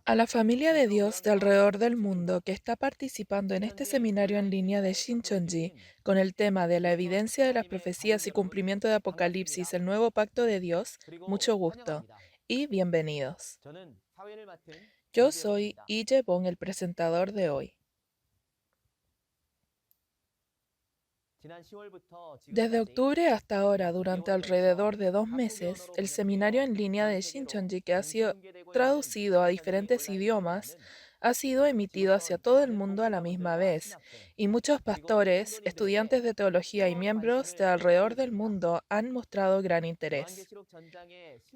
A la familia de Dios de alrededor del mundo que está participando en este seminario en línea de Shincheonji con el tema de la evidencia de las profecías y cumplimiento de Apocalipsis, el nuevo pacto de Dios, mucho gusto y bienvenidos. Yo soy Lee Jae-bong, el presentador de hoy. Desde octubre hasta ahora, durante alrededor de 2 meses, el seminario en línea de Shincheonji, que ha sido traducido a diferentes idiomas, ha sido emitido hacia todo el mundo a la misma vez, y muchos pastores, estudiantes de teología y miembros de alrededor del mundo han mostrado gran interés.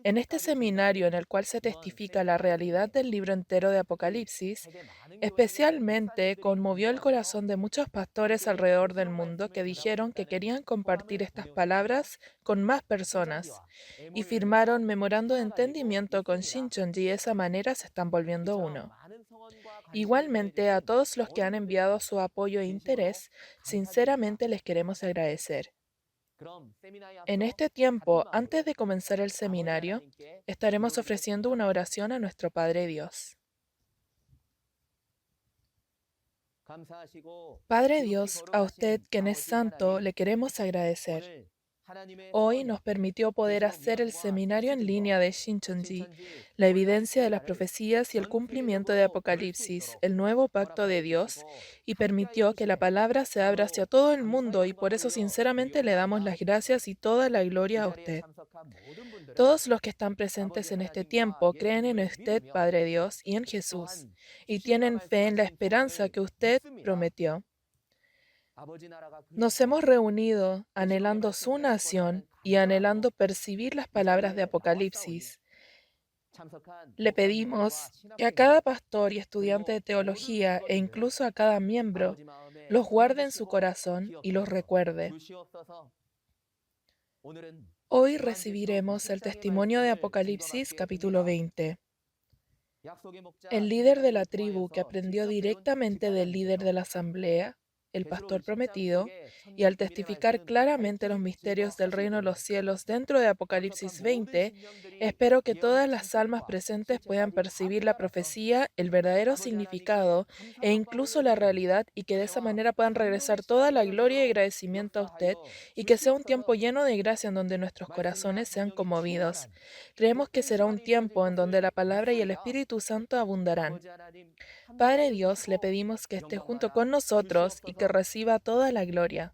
En este seminario en el cual se testifica la realidad del libro entero de Apocalipsis, especialmente conmovió el corazón de muchos pastores alrededor del mundo que dijeron que querían compartir estas palabras con más personas y firmaron memorando de entendimiento con Shincheonji y de esa manera se están volviendo uno. Igualmente, a todos los que han enviado su apoyo e interés, sinceramente les queremos agradecer. En este tiempo, antes de comenzar el seminario, estaremos ofreciendo una oración a nuestro Padre Dios. Padre Dios, a usted, quien es santo, le queremos agradecer. Hoy nos permitió poder hacer el seminario en línea de Shincheonji, la evidencia de las profecías y el cumplimiento de Apocalipsis, el nuevo pacto de Dios, y permitió que la palabra se abra hacia todo el mundo y por eso sinceramente le damos las gracias y toda la gloria a usted. Todos los que están presentes en este tiempo creen en usted, Padre Dios, y en Jesús, y tienen fe en la esperanza que usted prometió. Nos hemos reunido anhelando su nación y anhelando percibir las palabras de Apocalipsis. Le pedimos que a cada pastor y estudiante de teología e incluso a cada miembro los guarde en su corazón y los recuerde. Hoy recibiremos el testimonio de Apocalipsis capítulo 20. El líder de la tribu que aprendió directamente del líder de la asamblea, el pastor prometido, y al testificar claramente los misterios del reino de los cielos dentro de Apocalipsis 20, espero que todas las almas presentes puedan percibir la profecía, el verdadero significado e incluso la realidad y que de esa manera puedan regresar toda la gloria y agradecimiento a usted y que sea un tiempo lleno de gracia en donde nuestros corazones sean conmovidos. Creemos que será un tiempo en donde la palabra y el Espíritu Santo abundarán. Padre Dios, le pedimos que esté junto con nosotros y que reciba toda la gloria.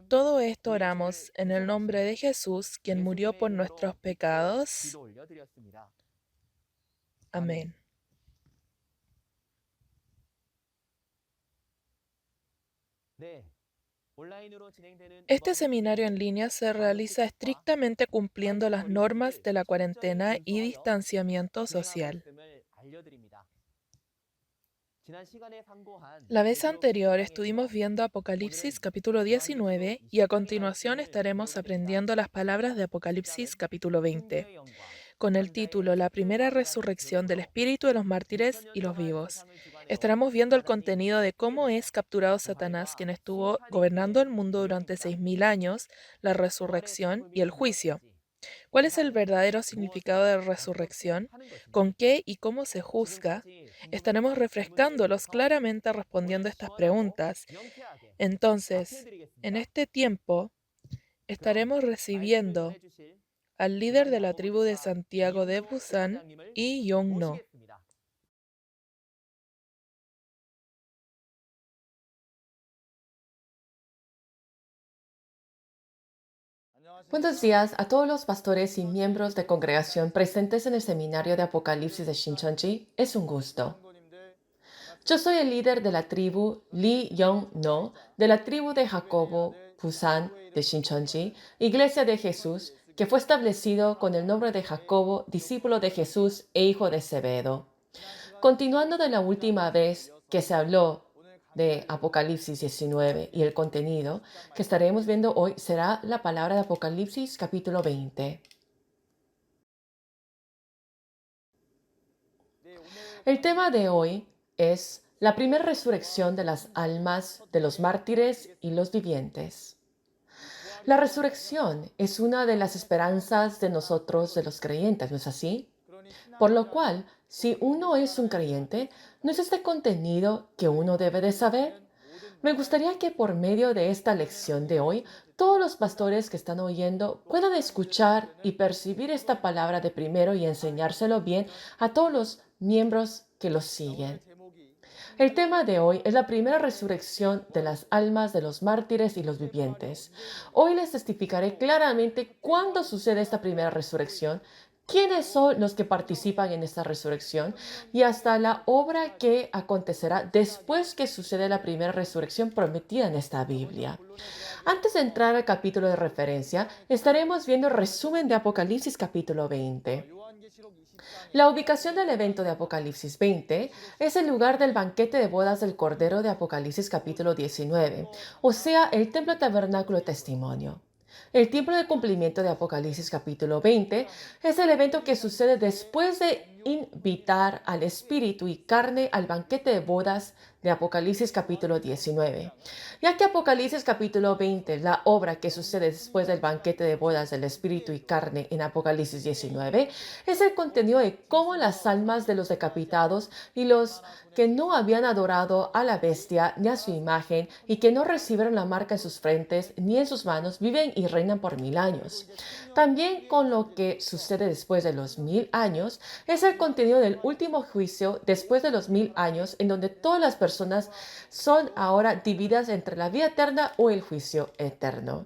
Todo esto oramos en el nombre de Jesús, quien murió por nuestros pecados. Amén. Este seminario en línea se realiza estrictamente cumpliendo las normas de la cuarentena y distanciamiento social. La vez anterior estuvimos viendo Apocalipsis capítulo 19 y a continuación estaremos aprendiendo las palabras de Apocalipsis capítulo 20, con el título La primera resurrección del espíritu de los mártires y los vivos. Estaremos viendo el contenido de cómo es capturado Satanás, quien estuvo gobernando el mundo durante 6000 años, la resurrección y el juicio. ¿Cuál es el verdadero significado de resurrección? ¿Con qué y cómo se juzga? Estaremos refrescándolos claramente respondiendo estas preguntas. Entonces, en este tiempo, estaremos recibiendo al líder de la tribu de Santiago de Busan, Lee Yong-no. Buenos días a todos los pastores y miembros de congregación presentes en el seminario de Apocalipsis de Shincheonji. Es un gusto. Yo soy el líder de la tribu Lee Young-no, de la tribu de Jacobo, Busan de Shincheonji, Iglesia de Jesús, que fue establecido con el nombre de Jacobo, discípulo de Jesús e hijo de Zebedeo. Continuando de la última vez que se habló de Apocalipsis 19 y el contenido que estaremos viendo hoy será la palabra de Apocalipsis capítulo 20. El tema de hoy es la primera resurrección de las almas de los mártires y los vivientes. La resurrección es una de las esperanzas de nosotros, de los creyentes, ¿no es así? Por lo cual Si uno es un creyente, ¿no es este contenido que uno debe de saber? Me gustaría que por medio de esta lección de hoy, todos los pastores que están oyendo puedan escuchar y percibir esta palabra de primero y enseñárselo bien a todos los miembros que los siguen. El tema de hoy es la primera resurrección de las almas de los mártires y los vivientes. Hoy les testificaré claramente cuándo sucede esta primera resurrección, quiénes son los que participan en esta resurrección y hasta la obra que acontecerá después que sucede la primera resurrección prometida en esta Biblia. Antes de entrar al capítulo de referencia, estaremos viendo el resumen de Apocalipsis capítulo 20. La ubicación del evento de Apocalipsis 20 es el lugar del banquete de bodas del Cordero de Apocalipsis capítulo 19, o sea, el templo tabernáculo testimonio. El tiempo de cumplimiento de Apocalipsis capítulo 20 es el evento que sucede después de invitar al espíritu y carne al banquete de bodas de Apocalipsis capítulo 19. Ya que Apocalipsis capítulo 20 es la obra que sucede después del banquete de bodas del espíritu y carne en Apocalipsis 19, es el contenido de cómo las almas de los decapitados y los que no habían adorado a la bestia ni a su imagen y que no recibieron la marca en sus frentes ni en sus manos viven y reinan por 1000 años. También con lo que sucede después de los 1000 años es el contenido del último juicio después de los 1000 años, en donde todas las personas son ahora divididas entre la vida eterna o el juicio eterno.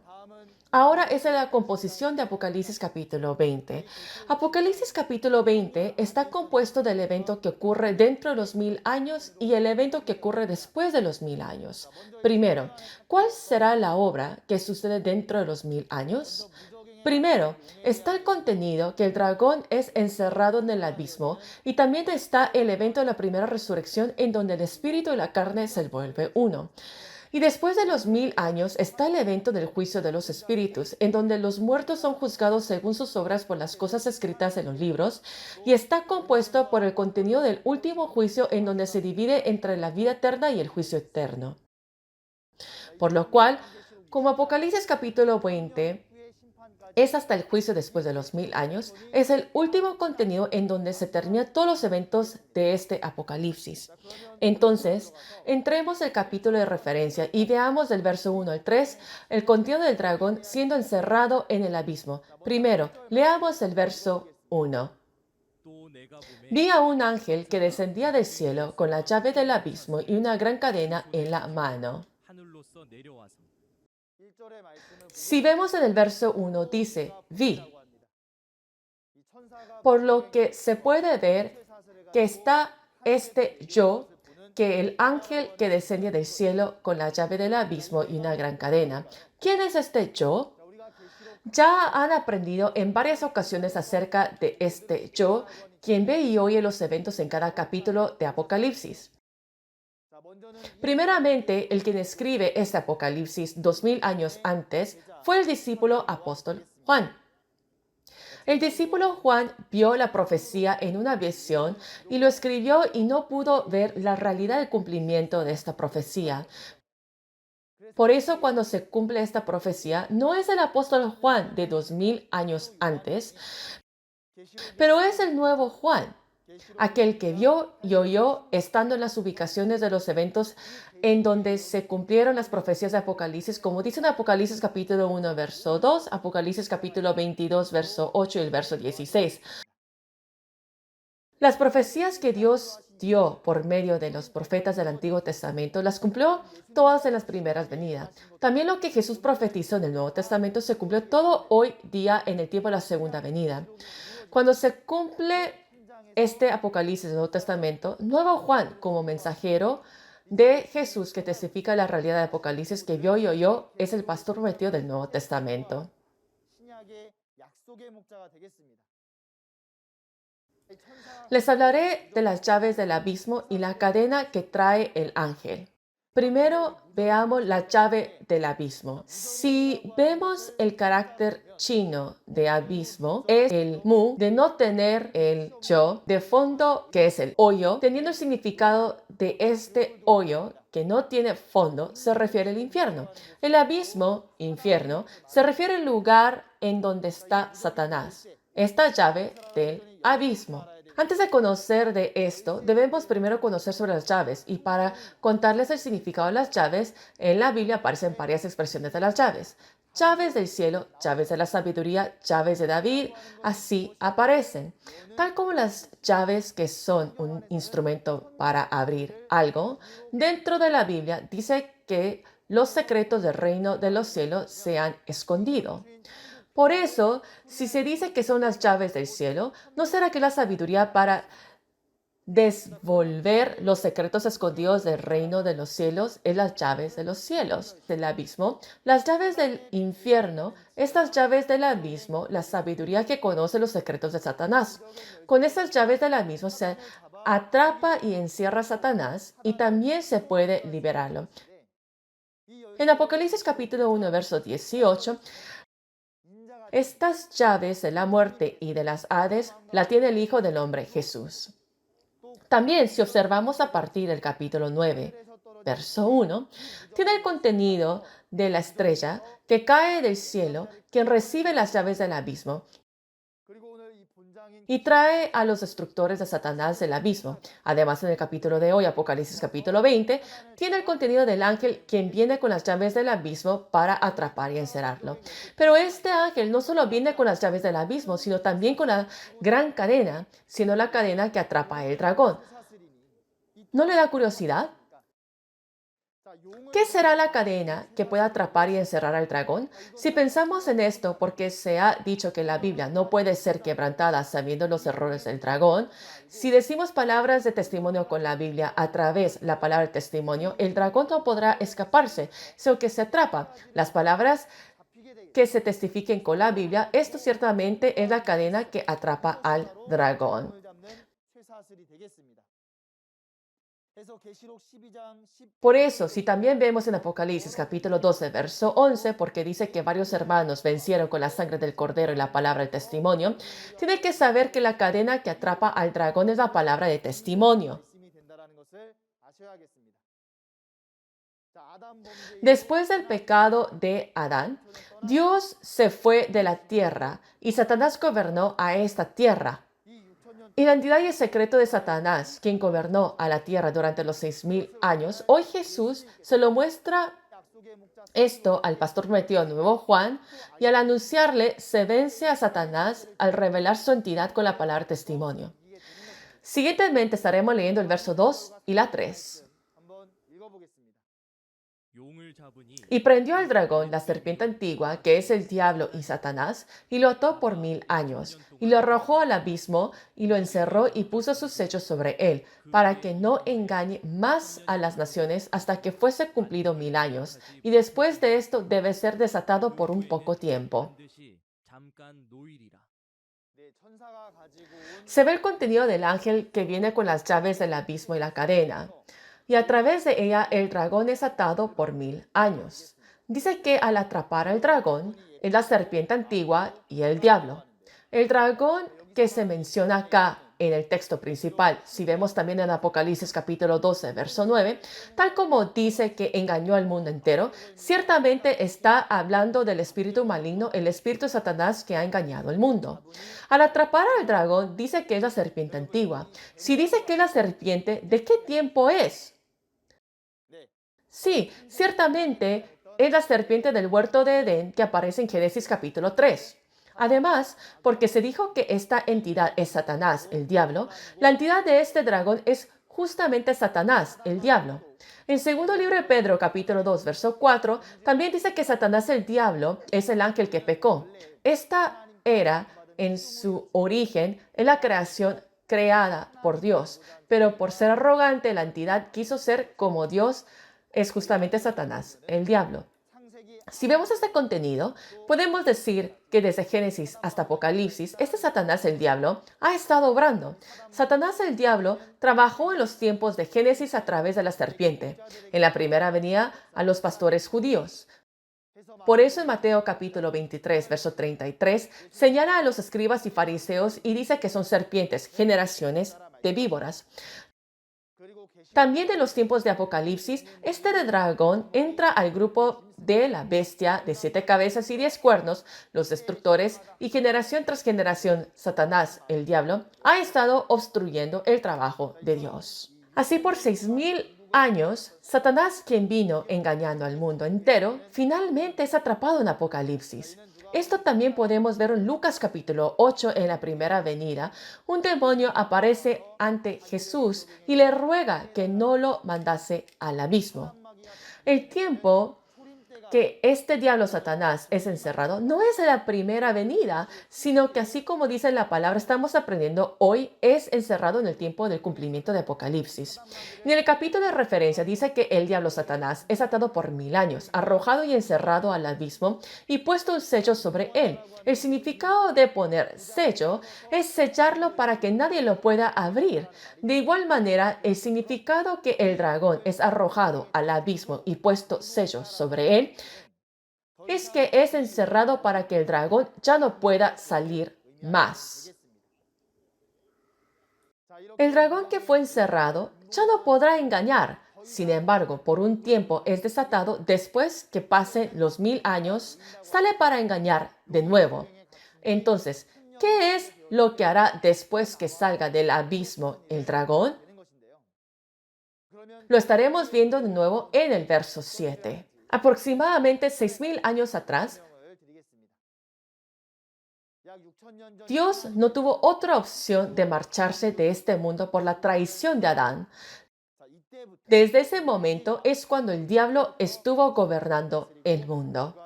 Ahora esa es la composición de Apocalipsis capítulo 20. Apocalipsis capítulo 20 está compuesto del evento que ocurre dentro de los 1000 años y el evento que ocurre después de los 1000 años. Primero, ¿cuál será la obra que sucede dentro de los 1000 años? Primero, está el contenido que el dragón es encerrado en el abismo y también está el evento de la primera resurrección en donde el espíritu y la carne se vuelve uno. Y después de los 1000 años está el evento del juicio de los espíritus, en donde los muertos son juzgados según sus obras por las cosas escritas en los libros, y está compuesto por el contenido del último juicio en donde se divide entre la vida eterna y el juicio eterno. Por lo cual, como Apocalipsis capítulo 20 es hasta el juicio después de los 1000 años, es el último contenido en donde se terminan todos los eventos de este Apocalipsis. Entonces, entremos al capítulo de referencia y veamos del verso 1 al 3 el contenido del dragón siendo encerrado en el abismo. Primero, leamos el verso 1. Vi a un ángel que descendía del cielo con la llave del abismo y una gran cadena en la mano. Si vemos en el verso 1, dice, vi, por lo que se puede ver que está este yo, que el ángel que descendía del cielo con la llave del abismo y una gran cadena. ¿Quién es este yo? Ya han aprendido en varias ocasiones acerca de este yo, quien ve y oye los eventos en cada capítulo de Apocalipsis. Primeramente, el quien escribe este Apocalipsis 2000 años antes fue el discípulo apóstol Juan. El discípulo Juan vio la profecía en una visión y lo escribió y no pudo ver la realidad del cumplimiento de esta profecía. Por eso cuando se cumple esta profecía, no es el apóstol Juan de 2000 años antes, pero es el nuevo Juan, aquel que vio y oyó estando en las ubicaciones de los eventos en donde se cumplieron las profecías de Apocalipsis, como dice en Apocalipsis capítulo 1, verso 2, Apocalipsis capítulo 22, verso 8 y el verso 16. Las profecías que Dios dio por medio de los profetas del Antiguo Testamento las cumplió todas en las primeras venidas. También lo que Jesús profetizó en el Nuevo Testamento se cumplió todo hoy día en el tiempo de la segunda venida. Cuando se cumple este Apocalipsis del Nuevo Testamento, nuevo Juan como mensajero de Jesús que testifica la realidad de Apocalipsis que vio y oyó es el pastor prometido del Nuevo Testamento. Les hablaré de las llaves del abismo y la cadena que trae el ángel. Primero, veamos la llave del abismo. Si vemos el carácter chino de abismo, es el mu, de no tener el yo, de fondo, que es el hoyo, teniendo el significado de este hoyo, que no tiene fondo, se refiere al infierno. El abismo, infierno, se refiere al lugar en donde está Satanás, esta llave del abismo. Antes de conocer de esto, debemos primero conocer sobre las llaves y para contarles el significado de las llaves, en la Biblia aparecen varias expresiones de las llaves. Llaves del cielo, llaves de la sabiduría, llaves de David, así aparecen. Tal como las llaves que son un instrumento para abrir algo, dentro de la Biblia dice que los secretos del reino de los cielos se han escondido. Por eso, si se dice que son las llaves del cielo, ¿no será que la sabiduría para desvolver los secretos escondidos del reino de los cielos es las llaves de los cielos, del abismo, las llaves del infierno, estas llaves del abismo, la sabiduría que conoce los secretos de Satanás? Con estas llaves del abismo se atrapa y encierra a Satanás y también se puede liberarlo. En Apocalipsis capítulo 1, verso 18, estas llaves de la muerte y de las Hades la tiene el Hijo del Hombre, Jesús. También, si observamos a partir del capítulo 9, verso 1, tiene el contenido de la estrella que cae del cielo, quien recibe las llaves del abismo y trae a los destructores de Satanás del abismo. Además, en el capítulo de hoy, Apocalipsis capítulo 20, tiene el contenido del ángel quien viene con las llaves del abismo para atrapar y encerrarlo. Pero este ángel no solo viene con las llaves del abismo, sino también con la gran cadena, sino la cadena que atrapa el dragón. ¿No le da curiosidad? ¿Qué será la cadena que pueda atrapar y encerrar al dragón? Si pensamos en esto, porque se ha dicho que la Biblia no puede ser quebrantada sabiendo los errores del dragón, si decimos palabras de testimonio con la Biblia a través de la palabra de testimonio, el dragón no podrá escaparse, sino que se atrapa. Las palabras que se testifiquen con la Biblia, esto ciertamente es la cadena que atrapa al dragón. Por eso, si también vemos en Apocalipsis capítulo 12, verso 11, porque dice que varios hermanos vencieron con la sangre del cordero y la palabra del testimonio, tiene que saber que la cadena que atrapa al dragón es la palabra de testimonio. Después del pecado de Adán, Dios se fue de la tierra y Satanás gobernó a esta tierra. Y la entidad y el secreto de Satanás, quien gobernó a la tierra durante los 6000 años, hoy Jesús se lo muestra esto al pastor prometido nuevo Juan, y al anunciarle se vence a Satanás al revelar su entidad con la palabra testimonio. Siguientemente estaremos leyendo el verso 2 y la 3. Y prendió al dragón, la serpiente antigua, que es el diablo y Satanás, y lo ató por 1000 años, y lo arrojó al abismo, y lo encerró y puso sus sellos sobre él, para que no engañe más a las naciones hasta que fuese cumplido 1000 años. Y después de esto debe ser desatado por un poco tiempo. Se ve el contenido del ángel que viene con las llaves del abismo y la cadena. Y a través de ella el dragón es atado por 1000 años. Dice que al atrapar al dragón es la serpiente antigua y el diablo. El dragón que se menciona acá en el texto principal, si vemos también en Apocalipsis capítulo 12, verso 9, tal como dice que engañó al mundo entero, ciertamente está hablando del espíritu maligno, el espíritu de Satanás que ha engañado al mundo. Al atrapar al dragón, dice que es la serpiente antigua. Si dice que es la serpiente, ¿de qué tiempo es? Sí, ciertamente es la serpiente del huerto de Edén que aparece en Génesis capítulo 3. Además, porque se dijo que esta entidad es Satanás, el diablo, la entidad de este dragón es justamente Satanás, el diablo. En segundo libro de Pedro, capítulo 2, verso 4, también dice que Satanás, el diablo, es el ángel que pecó. Esta era, en su origen, en la creación creada por Dios, pero por ser arrogante, la entidad quiso ser como Dios, es justamente Satanás, el diablo. Si vemos este contenido, podemos decir que desde Génesis hasta Apocalipsis, este Satanás el diablo ha estado obrando. Satanás el diablo trabajó en los tiempos de Génesis a través de la serpiente. En la primera venía a los pastores judíos. Por eso en Mateo capítulo 23, verso 33, señala a los escribas y fariseos y dice que son serpientes, generaciones de víboras. También en los tiempos de Apocalipsis, este dragón entra al grupo de la bestia de 7 cabezas y 10 cuernos, los destructores, y generación tras generación, Satanás, el diablo, ha estado obstruyendo el trabajo de Dios. Así por 6000 años, Satanás, quien vino engañando al mundo entero, finalmente es atrapado en Apocalipsis. Esto también podemos ver en Lucas capítulo 8 en la primera venida. Un demonio aparece ante Jesús y le ruega que no lo mandase al abismo. El tiempo que este diablo Satanás es encerrado no es en la primera venida, sino que así como dice la palabra, estamos aprendiendo hoy, es encerrado en el tiempo del cumplimiento de Apocalipsis. En el capítulo de referencia dice que el diablo Satanás es atado por 1000 años, arrojado y encerrado al abismo y puesto un sello sobre él. El significado de poner sello es sellarlo para que nadie lo pueda abrir. De igual manera, el significado que el dragón es arrojado al abismo y puesto sello sobre él es que es encerrado para que el dragón ya no pueda salir más. El dragón que fue encerrado ya no podrá engañar. Sin embargo, por un tiempo es desatado. Después que pasen los 1000 años, sale para engañar de nuevo. Entonces, ¿qué es lo que hará después que salga del abismo el dragón? Lo estaremos viendo de nuevo en el verso 7. Aproximadamente 6000 años atrás, Dios no tuvo otra opción de marcharse de este mundo por la traición de Adán. Desde ese momento es cuando el diablo estuvo gobernando el mundo.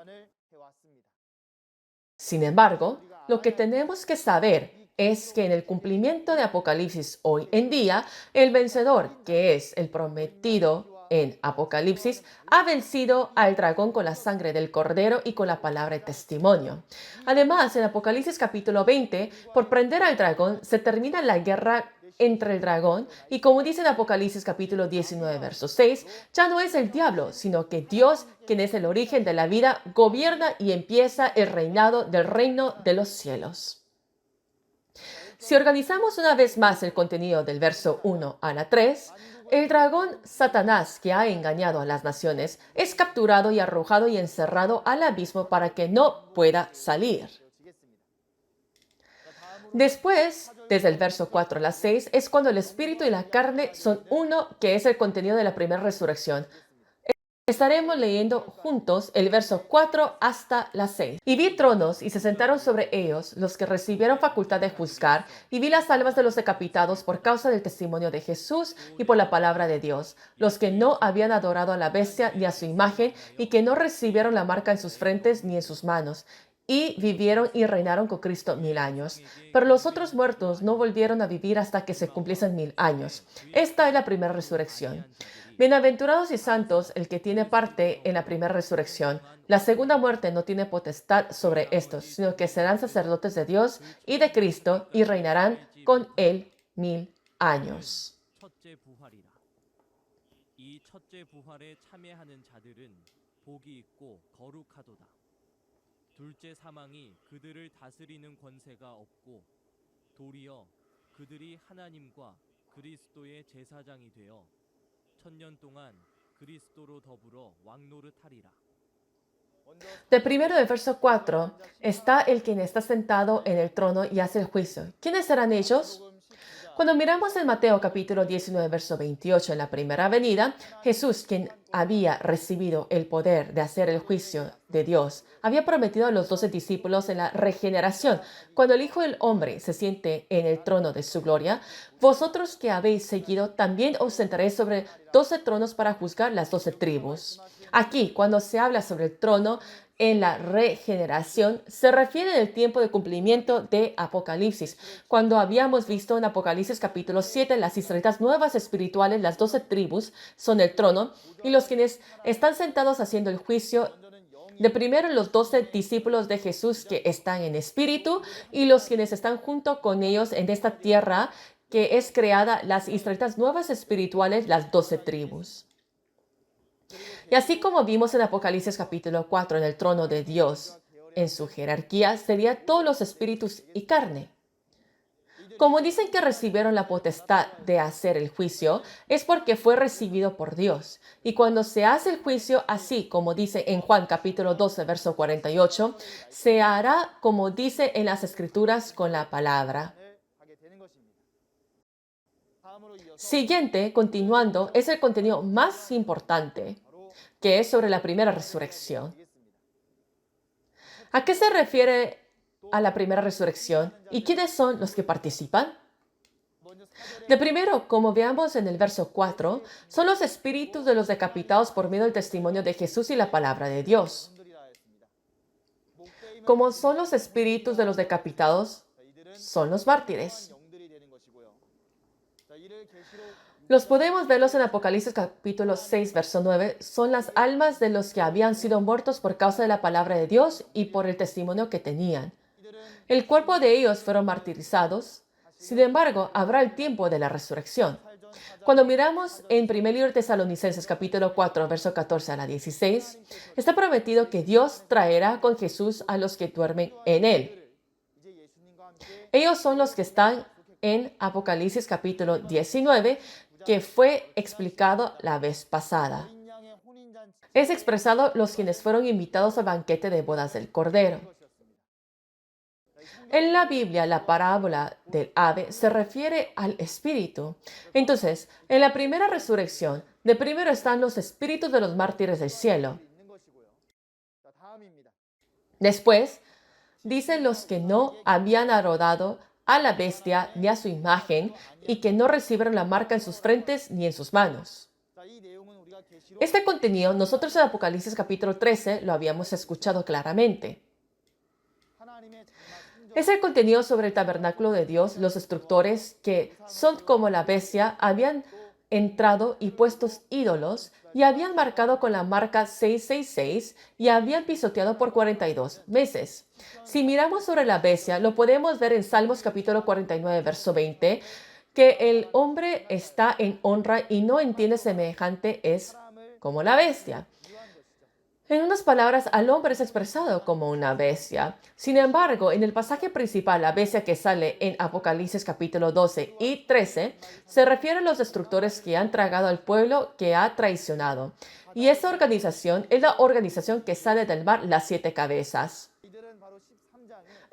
Sin embargo, lo que tenemos que saber es que en el cumplimiento de Apocalipsis hoy en día, el vencedor, que es el prometido en Apocalipsis, ha vencido al dragón con la sangre del cordero y con la palabra de testimonio. Además, en Apocalipsis capítulo 20, por prender al dragón, se termina la guerra entre el dragón y, como dice en Apocalipsis capítulo 19, verso 6, ya no es el diablo, sino que Dios, quien es el origen de la vida, gobierna y empieza el reinado del reino de los cielos. Si organizamos una vez más el contenido del verso 1 a la 3, el dragón Satanás, que ha engañado a las naciones, es capturado y arrojado y encerrado al abismo para que no pueda salir. Después, desde el verso 4 a la 6, es cuando el espíritu y la carne son uno, que es el contenido de la primera resurrección. Estaremos leyendo juntos el verso 4 hasta la 6. Y vi tronos y se sentaron sobre ellos los que recibieron facultad de juzgar, y vi las almas de los decapitados por causa del testimonio de Jesús y por la palabra de Dios, los que no habían adorado a la bestia ni a su imagen, y que no recibieron la marca en sus frentes ni en sus manos. Y vivieron y reinaron con Cristo 1000 años. Pero los otros muertos no volvieron a vivir hasta que se cumpliesen 1000 años. Esta es la primera resurrección. Bienaventurados y santos el que tiene parte en la primera resurrección. La segunda muerte no tiene potestad sobre estos, sino que serán sacerdotes de Dios y de Cristo y reinarán con él 1000 años. 첫째 부활이라. 이 첫째 부활에 참여하는 자들은 복이 있고 거룩하도다. 둘째 사망이 그들을 다스리는 권세가 없고 도리어 그들이 하나님과 그리스도의 제사장이 되어 천년 동안 그리스도로 더불어 왕노릇하리라. De primero del verso 4 está el quien está sentado en el trono y hace el juicio. ¿Quiénes serán ellos? Cuando miramos en Mateo capítulo 19, verso 28, en la primera venida, Jesús, quien había recibido el poder de hacer el juicio de Dios, había prometido a los 12 discípulos en la regeneración: cuando el Hijo del Hombre se siente en el trono de su gloria, vosotros que habéis seguido también os sentaréis sobre 12 tronos para juzgar las 12 tribus. Aquí, cuando se habla sobre el trono en la regeneración, se refiere al tiempo de cumplimiento de Apocalipsis. Cuando habíamos visto en Apocalipsis capítulo 7, las israelitas nuevas espirituales, las 12 tribus, son el trono, y los quienes están sentados haciendo el juicio de primero los 12 discípulos de Jesús que están en espíritu, y los quienes están junto con ellos en esta tierra que es creada, las israelitas nuevas espirituales, las 12 tribus. Y así como vimos en Apocalipsis capítulo 4, en el trono de Dios, en su jerarquía sería todos los espíritus y carne. Como dicen que recibieron la potestad de hacer el juicio, es porque fue recibido por Dios. Y cuando se hace el juicio, así como dice en Juan capítulo 12, verso 48, se hará como dice en las Escrituras con la palabra. Siguiente, continuando, es el contenido más importante, que es sobre la primera resurrección. ¿A qué se refiere a la primera resurrección y quiénes son los que participan? De primero, como veamos en el verso 4, son los espíritus de los decapitados por medio del testimonio de Jesús y la palabra de Dios. Como son los espíritus de los decapitados, son los mártires. Los podemos verlos en Apocalipsis capítulo 6, verso 9. Son las almas de los que habían sido muertos por causa de la palabra de Dios y por el testimonio que tenían. El cuerpo de ellos fueron martirizados. Sin embargo, habrá el tiempo de la resurrección. Cuando miramos en 1 libro de Tesalonicenses capítulo 4, verso 14 a la 16, está prometido que Dios traerá con Jesús a los que duermen en él. Ellos son los que están en Apocalipsis capítulo 19, que fue explicado la vez pasada. Es expresado los quienes fueron invitados al banquete de bodas del Cordero. En la Biblia, la parábola del ave se refiere al espíritu. Entonces, en la primera resurrección, de primero están los espíritus de los mártires del cielo. Después, dicen los que no habían adorado a la bestia ni a su imagen y que no recibieron la marca en sus frentes ni en sus manos. Este contenido nosotros en Apocalipsis capítulo 13 lo habíamos escuchado claramente. Es el contenido sobre el tabernáculo de Dios. Los destructores, que son como la bestia, habían entrado y puestos ídolos y habían marcado con la marca 666 y habían pisoteado por 42 meses. Si miramos sobre la bestia, lo podemos ver en Salmos capítulo 49, verso 20, que el hombre está en honra y no entiende semejante es como la bestia. En unas palabras, al hombre es expresado como una bestia. Sin embargo, en el pasaje principal, la bestia que sale en Apocalipsis capítulo 12 y 13, se refiere a los destructores que han tragado al pueblo que ha traicionado. Y esa organización es la organización que sale del mar, las 7 cabezas.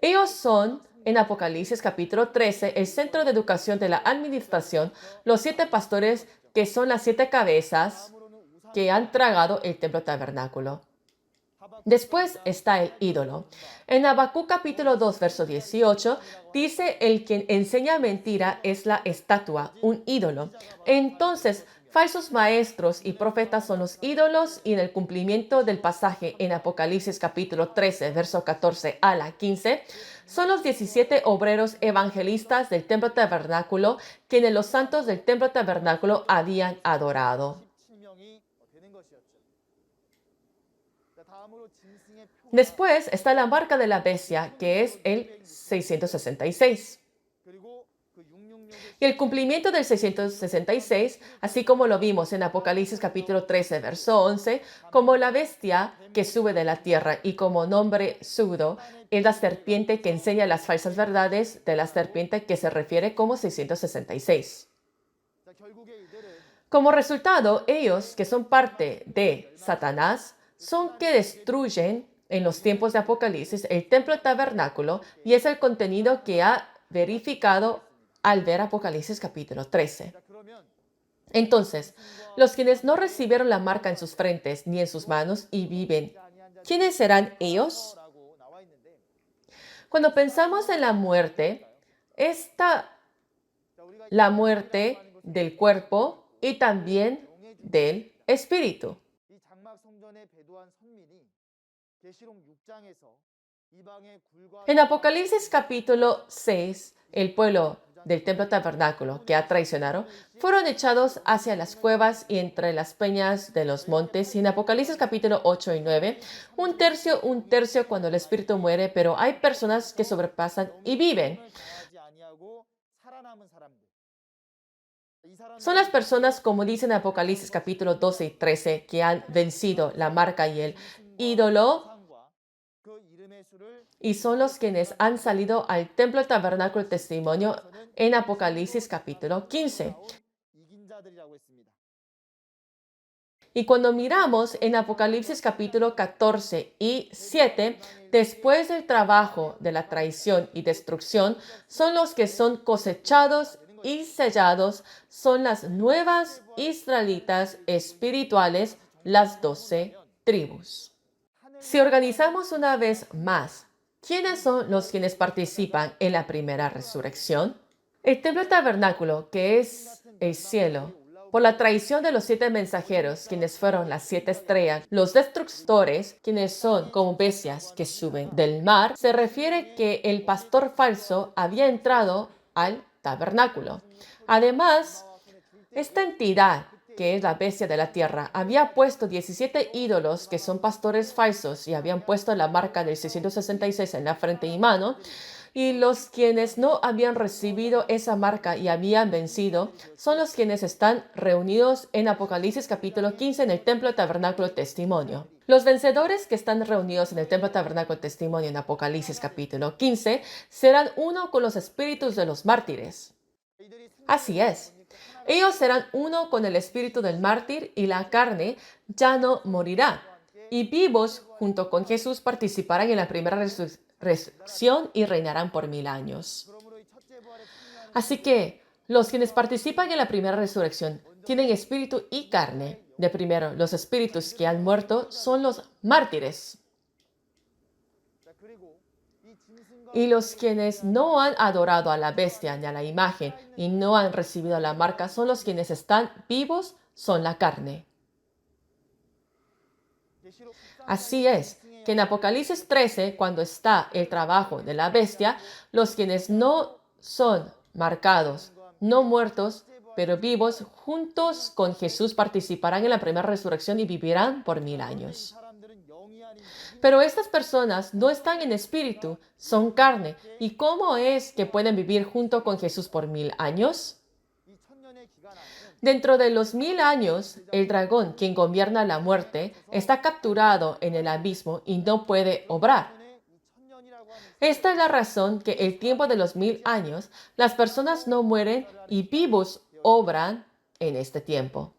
Ellos son, en Apocalipsis capítulo 13, el centro de educación de la administración, los 7 pastores que son las 7 cabezas que han tragado el templo tabernáculo. Después está el ídolo. En Habacuc capítulo 2, verso 18, dice: el quien enseña mentira es la estatua, un ídolo. Entonces, falsos maestros y profetas son los ídolos, y en el cumplimiento del pasaje en Apocalipsis capítulo 13, verso 14 a la 15, son los 17 obreros evangelistas del templo tabernáculo, quienes los santos del templo tabernáculo habían adorado. Después está la marca de la bestia, que es el 666. Y el cumplimiento del 666, así como lo vimos en Apocalipsis capítulo 13, verso 11, como la bestia que sube de la tierra y como nombre sudo, es la serpiente que enseña las falsas verdades de la serpiente que se refiere como 666. Como resultado, ellos, que son parte de Satanás, son que destruyen en los tiempos de Apocalipsis el templo tabernáculo, y es el contenido que ha verificado al ver Apocalipsis capítulo 13. Entonces, los quienes no recibieron la marca en sus frentes ni en sus manos y viven, ¿quiénes serán ellos? Cuando pensamos en la muerte, está la muerte del cuerpo y también del espíritu. En Apocalipsis capítulo 6, el pueblo del templo tabernáculo que traicionaron fueron echados hacia las cuevas y entre las peñas de los montes. Y en Apocalipsis capítulo 8 y 9, un tercio cuando el espíritu muere, pero hay personas que sobrepasan y viven. Son las personas, como dice en Apocalipsis capítulo 12 y 13, que han vencido la marca y el ídolo y son los quienes han salido al templo tabernáculo testimonio en Apocalipsis capítulo 15. Y cuando miramos en Apocalipsis capítulo 14 y 7, después del trabajo de la traición y destrucción, son los que son cosechados y sellados, son las nuevas israelitas espirituales, las 12 tribus. Si organizamos una vez más, ¿quiénes son los quienes participan en la primera resurrección? El templo tabernáculo, que es el cielo, por la traición de los 7 mensajeros, quienes fueron las 7 estrellas, los destructores, quienes son como bestias que suben del mar, se refiere que el pastor falso había entrado al tabernáculo. Además, esta entidad, que es la bestia de la tierra, había puesto 17 ídolos que son pastores falsos y habían puesto la marca del 666 en la frente y mano. Y los quienes no habían recibido esa marca y habían vencido son los quienes están reunidos en Apocalipsis capítulo 15 en el templo tabernáculo testimonio. Los vencedores que están reunidos en el templo tabernáculo testimonio en Apocalipsis capítulo 15 serán uno con los espíritus de los mártires. Así es. Ellos serán uno con el espíritu del mártir y la carne ya no morirá. Y vivos junto con Jesús participarán en la primera resurrección y reinarán por 1000 años. Así que los quienes participan en la primera resurrección tienen espíritu y carne. De primero, los espíritus que han muerto son los mártires. Y los quienes no han adorado a la bestia ni a la imagen y no han recibido la marca son los quienes están vivos, son la carne. Así es, que en Apocalipsis 13, cuando está el trabajo de la bestia, los quienes no son marcados, no muertos, pero vivos, juntos con Jesús participarán en la primera resurrección y vivirán por 1000 años. Pero estas personas no están en espíritu, son carne. ¿Y cómo es que pueden vivir junto con Jesús por 1000 años? Dentro de los 1000 años, el dragón, quien gobierna la muerte, está capturado en el abismo y no puede obrar. Esta es la razón que el tiempo de los 1000 años, las personas no mueren y vivos obran en este tiempo.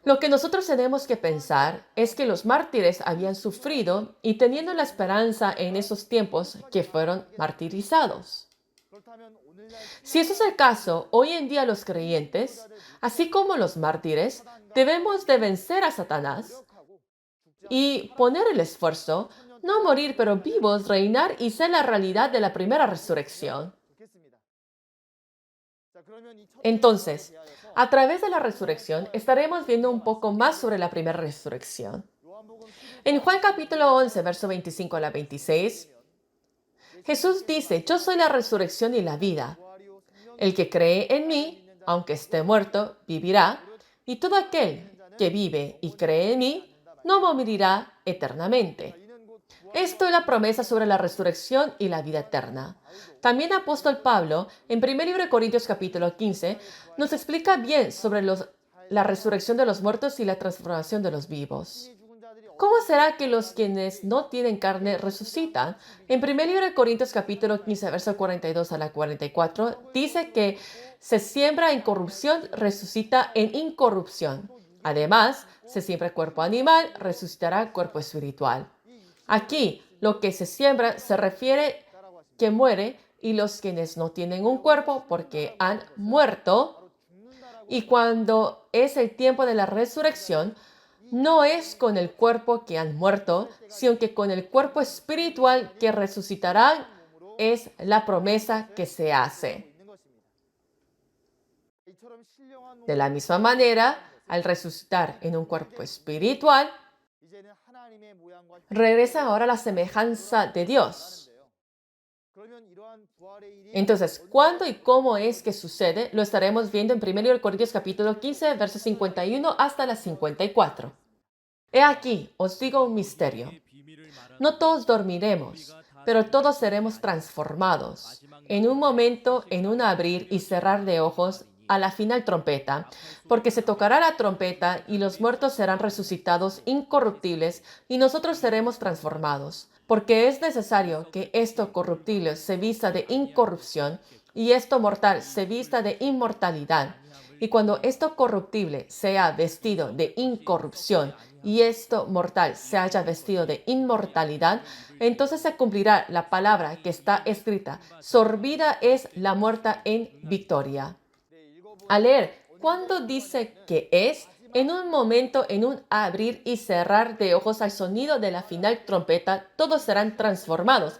Lo que nosotros tenemos que pensar es que los mártires habían sufrido y teniendo la esperanza en esos tiempos que fueron martirizados. Si eso es el caso, hoy en día los creyentes, así como los mártires, debemos de vencer a Satanás y poner el esfuerzo, no morir pero vivos, reinar y ser la realidad de la primera resurrección. Entonces, a través de la resurrección estaremos viendo un poco más sobre la primera resurrección. En Juan capítulo 11, verso 25 a la 26, Jesús dice, yo soy la resurrección y la vida. El que cree en mí, aunque esté muerto, vivirá, y todo aquel que vive y cree en mí, no morirá eternamente. Esto es la promesa sobre la resurrección y la vida eterna. También el apóstol Pablo, en 1 Corintios capítulo 15, nos explica bien sobre la resurrección de los muertos y la transformación de los vivos. ¿Cómo será que los quienes no tienen carne resucitan? En 1 Corintios capítulo 15, verso 42 a la 44, dice que se siembra en corrupción, resucita en incorrupción. Además, se siembra cuerpo animal, resucitará cuerpo espiritual. Aquí, lo que se siembra se refiere que muere y los quienes no tienen un cuerpo porque han muerto. Y cuando es el tiempo de la resurrección, no es con el cuerpo que han muerto, sino que con el cuerpo espiritual que resucitarán es la promesa que se hace. De la misma manera, al resucitar en un cuerpo espiritual, regresa ahora a la semejanza de Dios. Entonces, ¿cuándo y cómo es que sucede? Lo estaremos viendo en 1 Corintios capítulo 15, versos 51 hasta las 54. He aquí, os digo un misterio. No todos dormiremos, pero todos seremos transformados. En un momento, en un abrir y cerrar de ojos, a la final trompeta, porque se tocará la trompeta y los muertos serán resucitados incorruptibles y nosotros seremos transformados, porque es necesario que esto corruptible se vista de incorrupción y esto mortal se vista de inmortalidad. Y cuando esto corruptible sea vestido de incorrupción y esto mortal se haya vestido de inmortalidad, entonces se cumplirá la palabra que está escrita: sorbida es la muerta en victoria. Al leer, ¿cuándo dice que es? En un momento, en un abrir y cerrar de ojos al sonido de la final trompeta, todos serán transformados.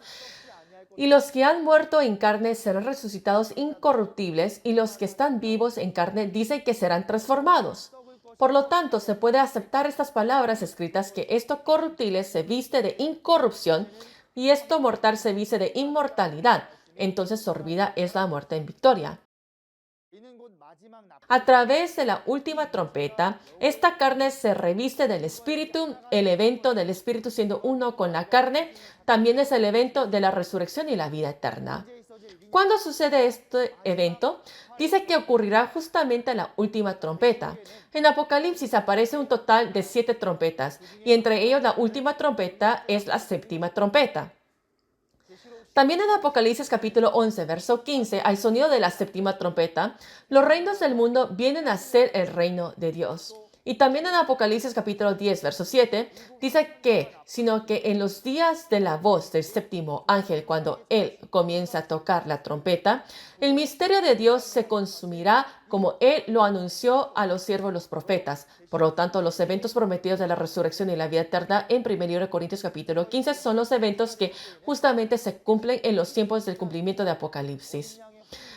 Y los que han muerto en carne serán resucitados incorruptibles, y los que están vivos en carne dicen que serán transformados. Por lo tanto, se puede aceptar estas palabras escritas que esto corruptible se viste de incorrupción y esto mortal se viste de inmortalidad. Entonces sorbida es la muerte en victoria. A través de la última trompeta, esta carne se reviste del Espíritu. El evento del Espíritu siendo uno con la carne también es el evento de la resurrección y la vida eterna. ¿Cuándo sucede este evento? Dice que ocurrirá justamente en la última trompeta. En Apocalipsis aparece un total de 7 trompetas y entre ellos la última trompeta es la séptima trompeta. También en Apocalipsis capítulo 11, verso 15, al sonido de la séptima trompeta, los reinos del mundo vienen a ser el reino de Dios. Y también en Apocalipsis capítulo 10, verso 7, dice que, sino que en los días de la voz del séptimo ángel, cuando él comienza a tocar la trompeta, el misterio de Dios se consumirá como él lo anunció a los siervos los profetas. Por lo tanto, los eventos prometidos de la resurrección y la vida eterna en 1 Corintios capítulo 15 son los eventos que justamente se cumplen en los tiempos del cumplimiento de Apocalipsis.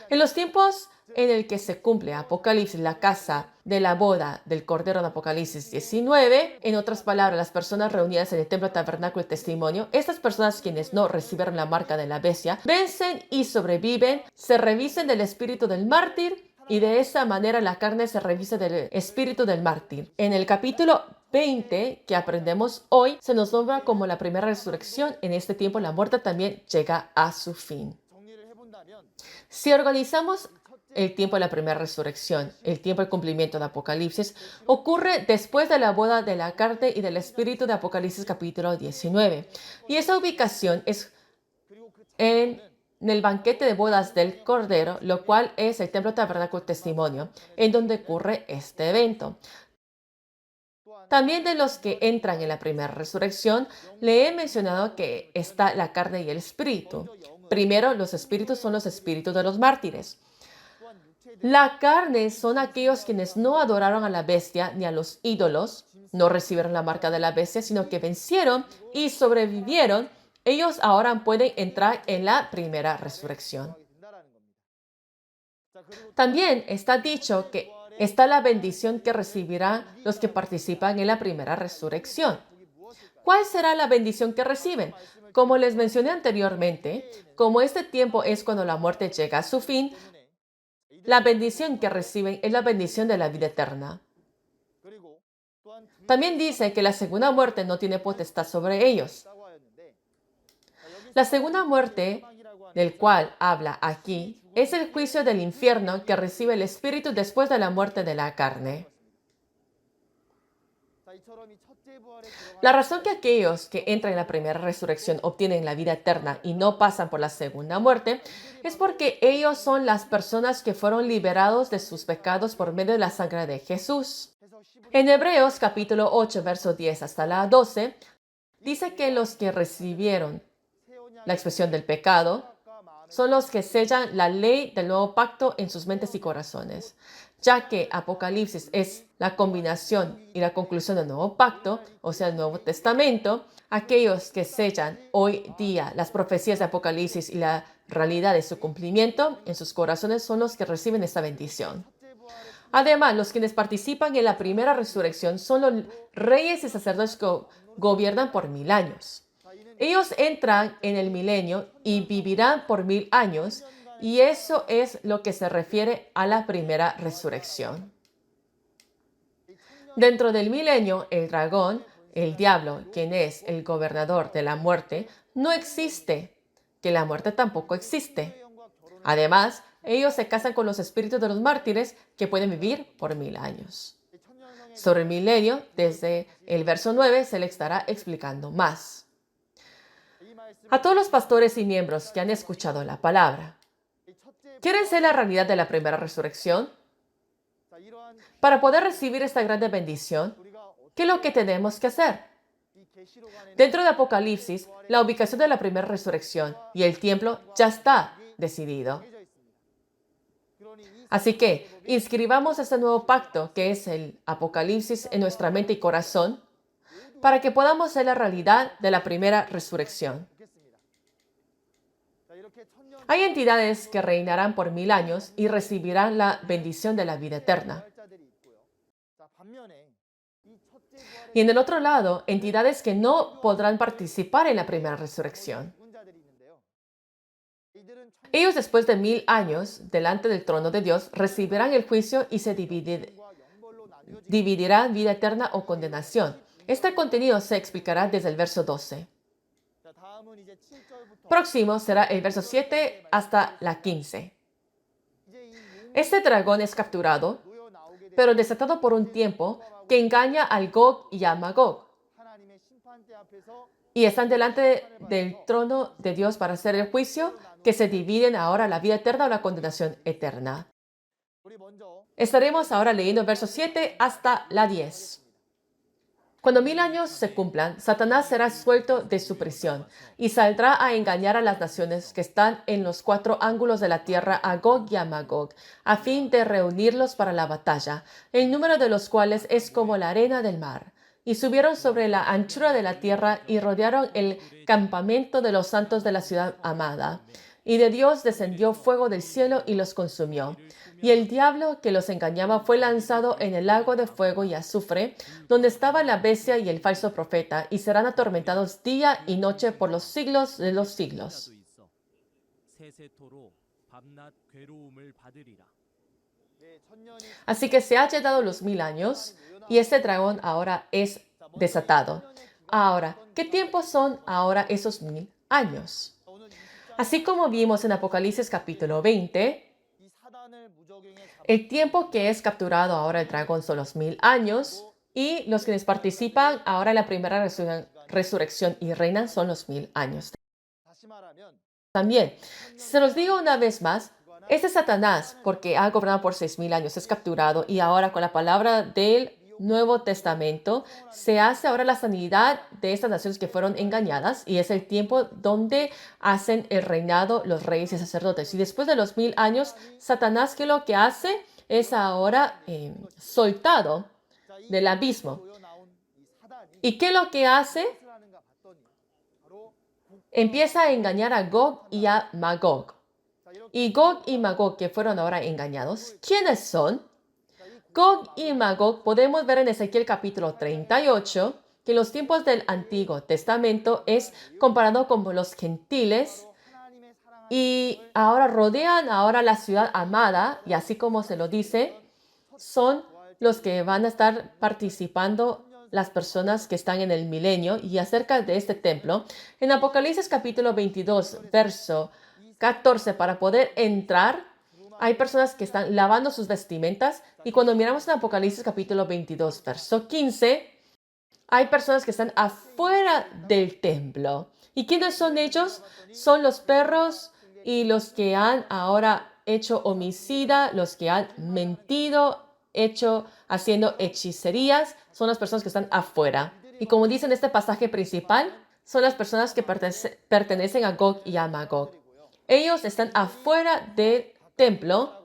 En los tiempos en el que se cumple Apocalipsis, la casa de la boda del Cordero de Apocalipsis 19, en otras palabras, las personas reunidas en el templo tabernáculo y testimonio, estas personas quienes no recibieron la marca de la bestia, vencen y sobreviven, se revisten del espíritu del mártir y de esa manera la carne se reviste del espíritu del mártir. En el capítulo 20 que aprendemos hoy, se nos nombra como la primera resurrección. En este tiempo la muerte también llega a su fin. Si organizamos el tiempo de la primera resurrección, el tiempo del cumplimiento de Apocalipsis, ocurre después de la boda de la carne y del espíritu de Apocalipsis capítulo 19. Y esa ubicación es en el banquete de bodas del Cordero, lo cual es el templo tabernáculo testimonio, en donde ocurre este evento. También de los que entran en la primera resurrección, le he mencionado que está la carne y el espíritu. Primero, los espíritus son los espíritus de los mártires. La carne son aquellos quienes no adoraron a la bestia ni a los ídolos, no recibieron la marca de la bestia, sino que vencieron y sobrevivieron. Ellos ahora pueden entrar en la primera resurrección. También está dicho que está la bendición que recibirán los que participan en la primera resurrección. ¿Cuál será la bendición que reciben? Como les mencioné anteriormente, como este tiempo es cuando la muerte llega a su fin, la bendición que reciben es la bendición de la vida eterna. También dice que la segunda muerte no tiene potestad sobre ellos. La segunda muerte, del cual habla aquí, es el juicio del infierno que recibe el espíritu después de la muerte de la carne. La razón que aquellos que entran en la primera resurrección obtienen la vida eterna y no pasan por la segunda muerte es porque ellos son las personas que fueron liberados de sus pecados por medio de la sangre de Jesús. En Hebreos capítulo 8, verso 10 hasta la 12, dice que los que recibieron la expresión del pecado son los que sellan la ley del nuevo pacto en sus mentes y corazones. Ya que Apocalipsis es la combinación y la conclusión del nuevo pacto, o sea, el Nuevo Testamento, aquellos que sellan hoy día las profecías de Apocalipsis y la realidad de su cumplimiento en sus corazones son los que reciben esta bendición. Además, los quienes participan en la primera resurrección son los reyes y sacerdotes que gobiernan por 1000 años. Ellos entran en el milenio y vivirán por 1000 años, y eso es lo que se refiere a la primera resurrección. Dentro del milenio, el dragón, el diablo, quien es el gobernador de la muerte, no existe, que la muerte tampoco existe. Además, ellos se casan con los espíritus de los mártires que pueden vivir por 1000 años. Sobre el milenio, desde el verso 9 se le estará explicando más. A todos los pastores y miembros que han escuchado la palabra, ¿quieren ser la realidad de la primera resurrección? Para poder recibir esta grande bendición, ¿qué es lo que tenemos que hacer? Dentro de Apocalipsis, la ubicación de la primera resurrección y el templo ya está decidido. Así que inscribamos este nuevo pacto, que es el Apocalipsis, en nuestra mente y corazón, para que podamos ser la realidad de la primera resurrección. Hay entidades que reinarán por 1000 años y recibirán la bendición de la vida eterna. Y en el otro lado, entidades que no podrán participar en la primera resurrección. Ellos, después de 1000 años delante del trono de Dios, recibirán el juicio y se dividirán vida eterna o condenación. Este contenido se explicará desde el verso 12. Próximo será el verso 7 hasta la 15. Este dragón es capturado, pero desatado por un tiempo, que engaña al Gog y a Magog. Y están delante del trono de Dios para hacer el juicio, que se dividen ahora la vida eterna o la condenación eterna. Estaremos ahora leyendo versos 7 hasta la 10. Cuando 1000 años se cumplan, Satanás será suelto de su prisión y saldrá a engañar a las naciones que están en los 4 ángulos de la tierra, a Gog y a Magog, a fin de reunirlos para la batalla, el número de los cuales es como la arena del mar. Y subieron sobre la anchura de la tierra y rodearon el campamento de los santos de la ciudad amada. Y de Dios descendió fuego del cielo y los consumió. Y el diablo que los engañaba fue lanzado en el lago de fuego y azufre, donde estaba la bestia y el falso profeta, y serán atormentados día y noche por los siglos de los siglos. Así que se ha llegado los 1000 años, y este dragón ahora es desatado. Ahora, ¿qué tiempos son ahora esos 1000 años? Así como vimos en Apocalipsis capítulo 20, el tiempo que es capturado ahora el dragón son los 1000 años, y los quienes participan ahora en la primera resurrección y reinan son los 1000 años. También, se los digo una vez más, este Satanás, porque ha gobernado por 6000 años, es capturado, y ahora con la palabra del Nuevo Testamento se hace ahora la sanidad de estas naciones que fueron engañadas, y es el tiempo donde hacen el reinado los reyes y sacerdotes. Y después de los 1000 años, Satanás, que lo que hace es ahora soltado del abismo. ¿Y qué es lo que hace? Empieza a engañar a Gog y a Magog. Y Gog y Magog, que fueron ahora engañados, ¿quiénes son? Gog y Magog podemos ver en Ezequiel capítulo 38 que en los tiempos del Antiguo Testamento es comparado con los gentiles, y ahora rodean ahora la ciudad amada, y así como se lo dice, son los que van a estar participando las personas que están en el milenio. Y acerca de este templo, en Apocalipsis capítulo 22, verso 14, para poder entrar, hay personas que están lavando sus vestimentas, y cuando miramos en Apocalipsis capítulo 22, verso 15, hay personas que están afuera del templo. ¿Y quiénes son ellos? Son los perros y los que han ahora hecho homicida, los que han mentido, haciendo hechicerías, son las personas que están afuera. Y como dice en este pasaje principal, son las personas que pertenecen a Gog y a Magog. Ellos están afuera del templo,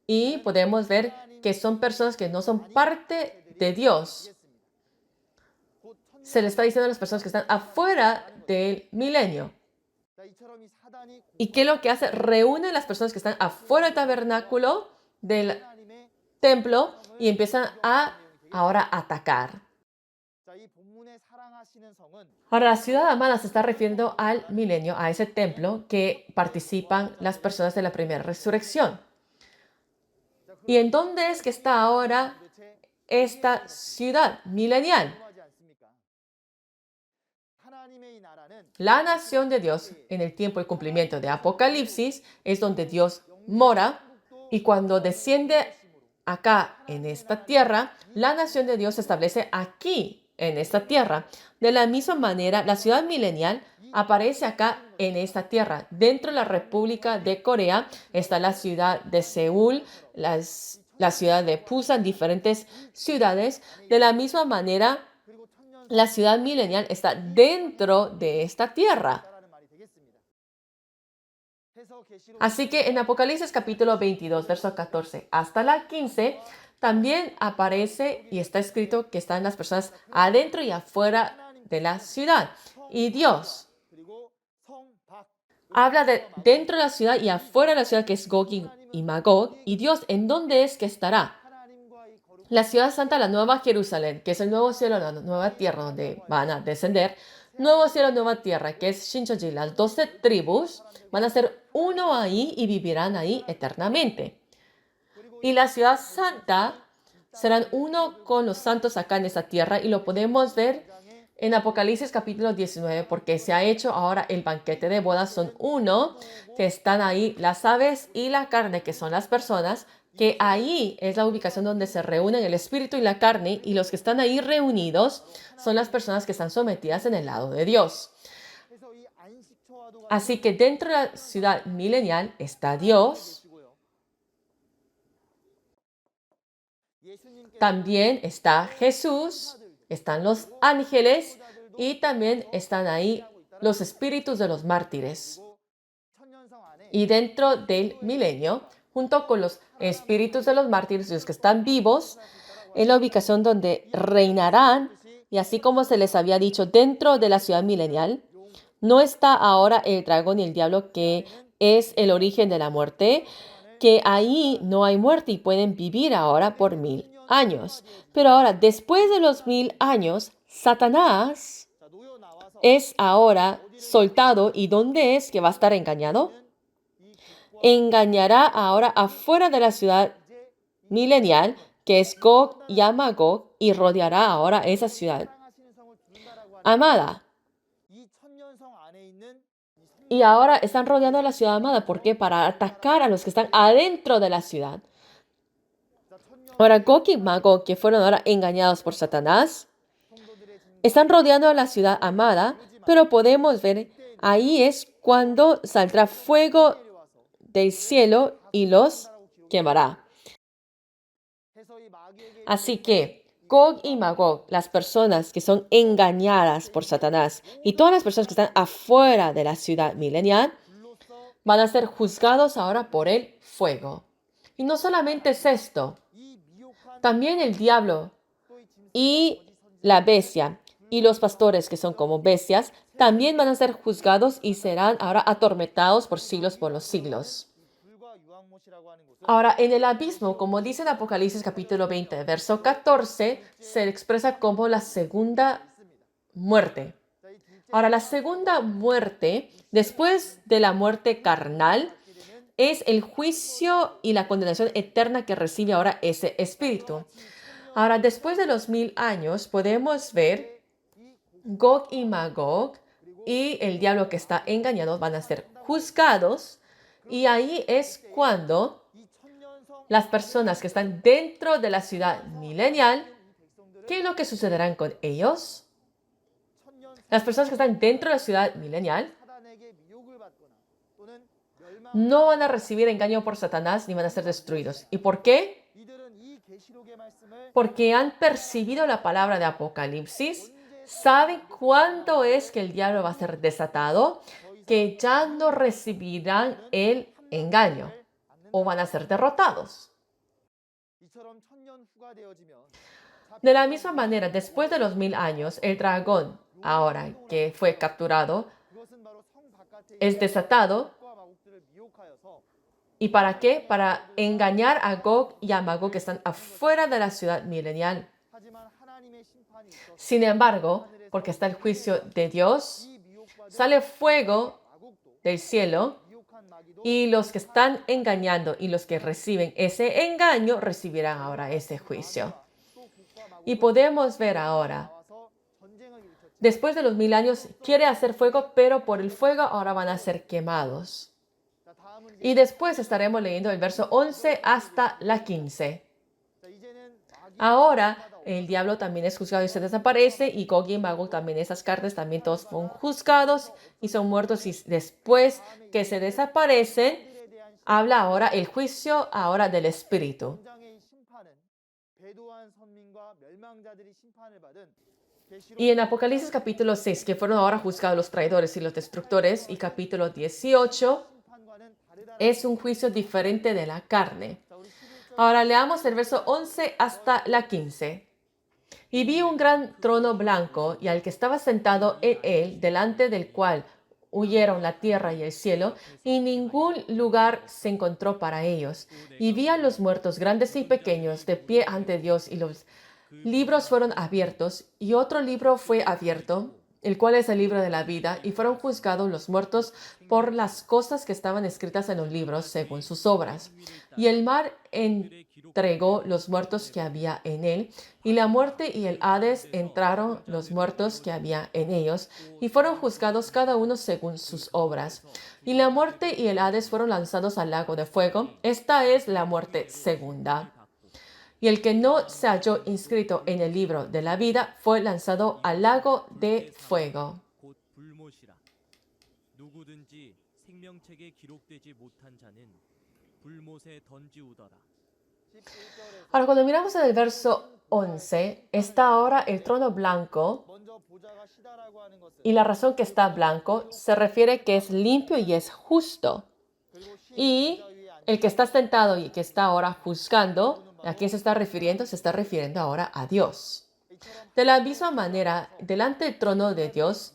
y podemos ver que son personas que no son parte de Dios. Se le está diciendo a las personas que están afuera del milenio. ¿Y qué es lo que hace? Reúne a las personas que están afuera del tabernáculo, del templo, y empiezan a ahora atacar. Ahora, la ciudad amada se está refiriendo al milenio, a ese templo que participan las personas de la primera resurrección. ¿Y en dónde es que está ahora esta ciudad milenial? La nación de Dios, en el tiempo del cumplimiento de Apocalipsis, es donde Dios mora y cuando desciende acá en esta tierra, la nación de Dios se establece aquí en esta tierra. De la misma manera, la ciudad milenial aparece acá en esta tierra. Dentro de la República de Corea está la ciudad de Seúl, la ciudad de Busan, diferentes ciudades. De la misma manera, la ciudad milenial está dentro de esta tierra. Así que en Apocalipsis capítulo 22, verso 14 hasta la 15, también aparece y está escrito que están las personas adentro y afuera de la ciudad. Y Dios habla de dentro de la ciudad y afuera de la ciudad, que es Gog y Magog. Y Dios, ¿en dónde es que estará? La ciudad santa, la nueva Jerusalén, que es el nuevo cielo, la nueva tierra donde van a descender. Nuevo cielo, nueva tierra, que es Shincheonji. Las 12 tribus van a ser uno ahí y vivirán ahí eternamente. Y la ciudad santa serán uno con los santos acá en esta tierra, y lo podemos ver en Apocalipsis capítulo 19, porque se ha hecho ahora el banquete de bodas. Son uno, que están ahí las aves y la carne, que son las personas, que ahí es la ubicación donde se reúnen el espíritu y la carne, y los que están ahí reunidos son las personas que están sometidas en el lado de Dios. Así que dentro de la ciudad milenial está Dios. También está Jesús, están los ángeles y también están ahí los espíritus de los mártires. Y dentro del milenio, junto con los espíritus de los mártires, los que están vivos, en la ubicación donde reinarán, y así como se les había dicho, dentro de la ciudad milenial, no está ahora el dragón y el diablo, que es el origen de la muerte, que ahí no hay muerte y pueden vivir ahora por 1000 años. Pero ahora, después de los 1000 años, Satanás es ahora soltado. ¿Y dónde es que va a estar engañado? Engañará ahora afuera de la ciudad milenial, que es Gog y Magog, y rodeará ahora esa ciudad amada. Y ahora están rodeando la ciudad amada. ¿Por qué? Para atacar a los que están adentro de la ciudad. Ahora, Gog y Magog, que fueron ahora engañados por Satanás, están rodeando a la ciudad amada, pero podemos ver, ahí es cuando saldrá fuego del cielo y los quemará. Así que Gog y Magog, las personas que son engañadas por Satanás, y todas las personas que están afuera de la ciudad milenial, van a ser juzgados ahora por el fuego. Y no solamente es esto, también el diablo y la bestia y los pastores, que son como bestias, también van a ser juzgados y serán ahora atormentados por siglos, por los siglos. Ahora, en el abismo, como dice en Apocalipsis capítulo 20, verso 14, se expresa como la segunda muerte. Ahora, la segunda muerte, después de la muerte carnal, es el juicio y la condenación eterna que recibe ahora ese espíritu. Ahora, después de los 1000 años, podemos ver Gog y Magog y el diablo que está engañado van a ser juzgados, y ahí es cuando las personas que están dentro de la ciudad milenial, ¿qué es lo que sucederá con ellos? Las personas que están dentro de la ciudad milenial no van a recibir engaño por Satanás ni van a ser destruidos. ¿Y por qué? Porque han percibido la palabra de Apocalipsis, saben cuándo es que el diablo va a ser desatado, que ya no recibirán el engaño o van a ser derrotados. De la misma manera, después de los 1000 años, el dragón, ahora que fue capturado, es desatado. ¿Y para qué? Para engañar a Gog y a Magog, que están afuera de la ciudad milenial. Sin embargo, porque está el juicio de Dios, sale fuego del cielo, y los que están engañando y los que reciben ese engaño recibirán ahora ese juicio. Y podemos ver ahora, después de los 1000 años, quiere hacer fuego, pero por el fuego ahora van a ser quemados. Y después estaremos leyendo el verso 11 hasta la 15. Ahora el diablo también es juzgado y se desaparece, y Gog y Magog también, esas cartas también todos fueron juzgados y son muertos, y después que se desaparecen, habla ahora el juicio ahora del espíritu. Y en Apocalipsis capítulo 6, que fueron ahora juzgados los traidores y los destructores, y capítulo 18, es un juicio diferente de la carne. Ahora leamos el verso 11 hasta la 15. Y vi un gran trono blanco, y al que estaba sentado en él, delante del cual huyeron la tierra y el cielo, y ningún lugar se encontró para ellos. Y vi a los muertos, grandes y pequeños, de pie ante Dios, y los libros fueron abiertos, y otro libro fue abierto, el cual es el libro de la vida, y fueron juzgados los muertos por las cosas que estaban escritas en los libros según sus obras. Y el mar entregó los muertos que había en él, y la muerte y el Hades entraron los muertos que había en ellos, y fueron juzgados cada uno según sus obras. Y la muerte y el Hades fueron lanzados al lago de fuego. Esta es la muerte segunda. Y el que no se halló inscrito en el libro de la vida fue lanzado al lago de fuego. Ahora, cuando miramos en el verso 11, está ahora el trono blanco, y la razón que está blanco se refiere que es limpio y es justo. Y el que está sentado y que está ahora juzgando, ¿a quién se está refiriendo? Se está refiriendo ahora a Dios. De la misma manera, delante del trono de Dios,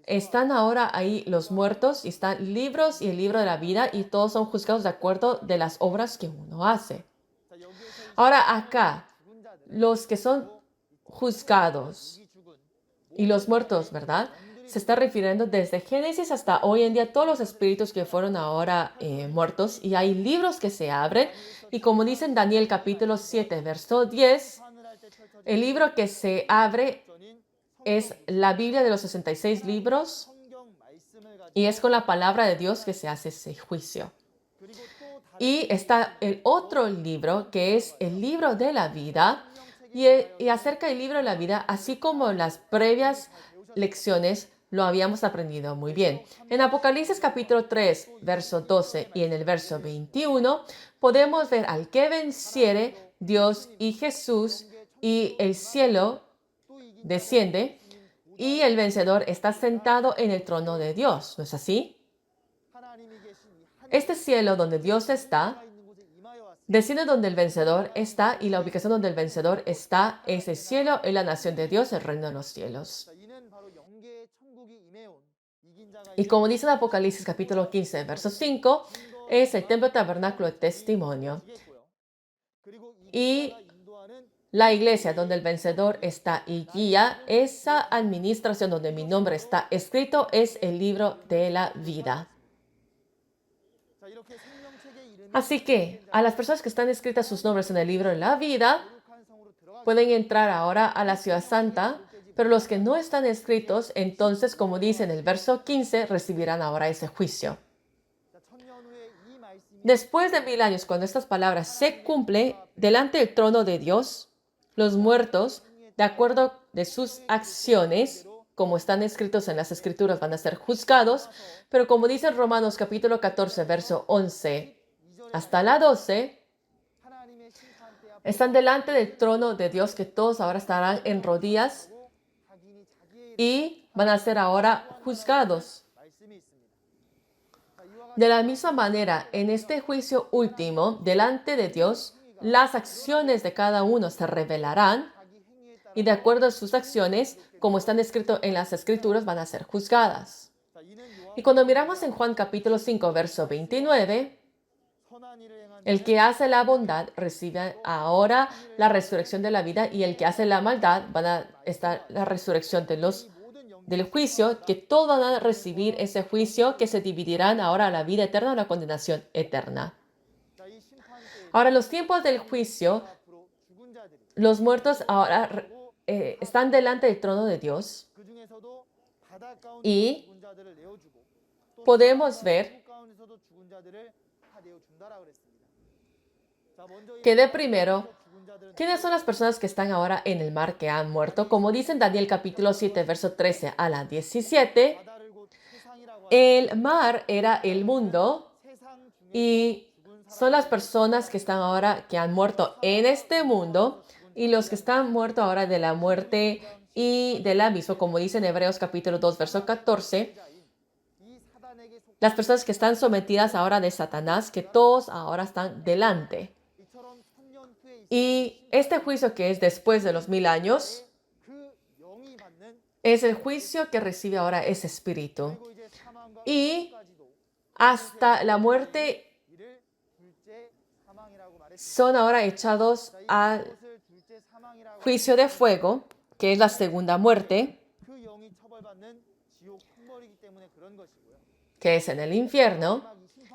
están ahora ahí los muertos, y están libros y el libro de la vida, y todos son juzgados de acuerdo de las obras que uno hace. Ahora acá, los que son juzgados y los muertos, ¿verdad? Se está refiriendo desde Génesis hasta hoy en día todos los espíritus que fueron ahora muertos, y hay libros que se abren, y como dice en Daniel capítulo 7, verso 10, el libro que se abre es la Biblia de los 66 libros, y es con la palabra de Dios que se hace ese juicio. Y está el otro libro, que es el libro de la vida, y acerca del libro de la vida, así como las previas lecciones, lo habíamos aprendido muy bien. En Apocalipsis capítulo 3, verso 12 y en el verso 21, podemos ver al que venciere, Dios y Jesús, y el cielo desciende, y el vencedor está sentado en el trono de Dios. ¿No es así? Este cielo donde Dios está, desciende donde el vencedor está, y la ubicación donde el vencedor está es el cielo, en la nación de Dios, el reino de los cielos. Y como dice en Apocalipsis capítulo 15, verso 5, es el templo tabernáculo de testimonio. Y la iglesia donde el vencedor está y guía, esa administración donde mi nombre está escrito, es el libro de la vida. Así que a las personas que están escritas sus nombres en el libro de la vida pueden entrar ahora a la ciudad santa, pero los que no están escritos, entonces, como dice en el verso 15, recibirán ahora ese juicio. Después de 1000 años, cuando estas palabras se cumplen delante del trono de Dios, los muertos, de acuerdo de sus acciones, como están escritos en las Escrituras, van a ser juzgados, pero como dice Romanos capítulo 14, verso 11 hasta la 12, están delante del trono de Dios, que todos ahora estarán en rodillas y van a ser ahora juzgados. De la misma manera, en este juicio último, delante de Dios, las acciones de cada uno se revelarán, y de acuerdo a sus acciones, como están escritos en las Escrituras, van a ser juzgadas. Y cuando miramos en Juan capítulo 5, verso 29, el que hace la bondad recibe ahora la resurrección de la vida, y el que hace la maldad van a estar la resurrección del juicio, que todos van a recibir ese juicio, que se dividirán ahora a la vida eterna o la condenación eterna. Ahora, en los tiempos del juicio, los muertos ahora están delante del trono de Dios, y podemos ver que de primero, ¿quiénes son las personas que están ahora en el mar que han muerto? Como dice en Daniel capítulo 7, verso 13 a la 17, el mar era el mundo y son las personas que están ahora, que han muerto en este mundo y los que están muertos ahora de la muerte y del abismo, como dice en Hebreos capítulo 2, verso 14, las personas que están sometidas ahora de Satanás, que todos ahora están delante. Y este juicio que es después de los 1000 años, es el juicio que recibe ahora ese espíritu. Y hasta la muerte son ahora echados al juicio de fuego, que es la segunda muerte, que es en el infierno.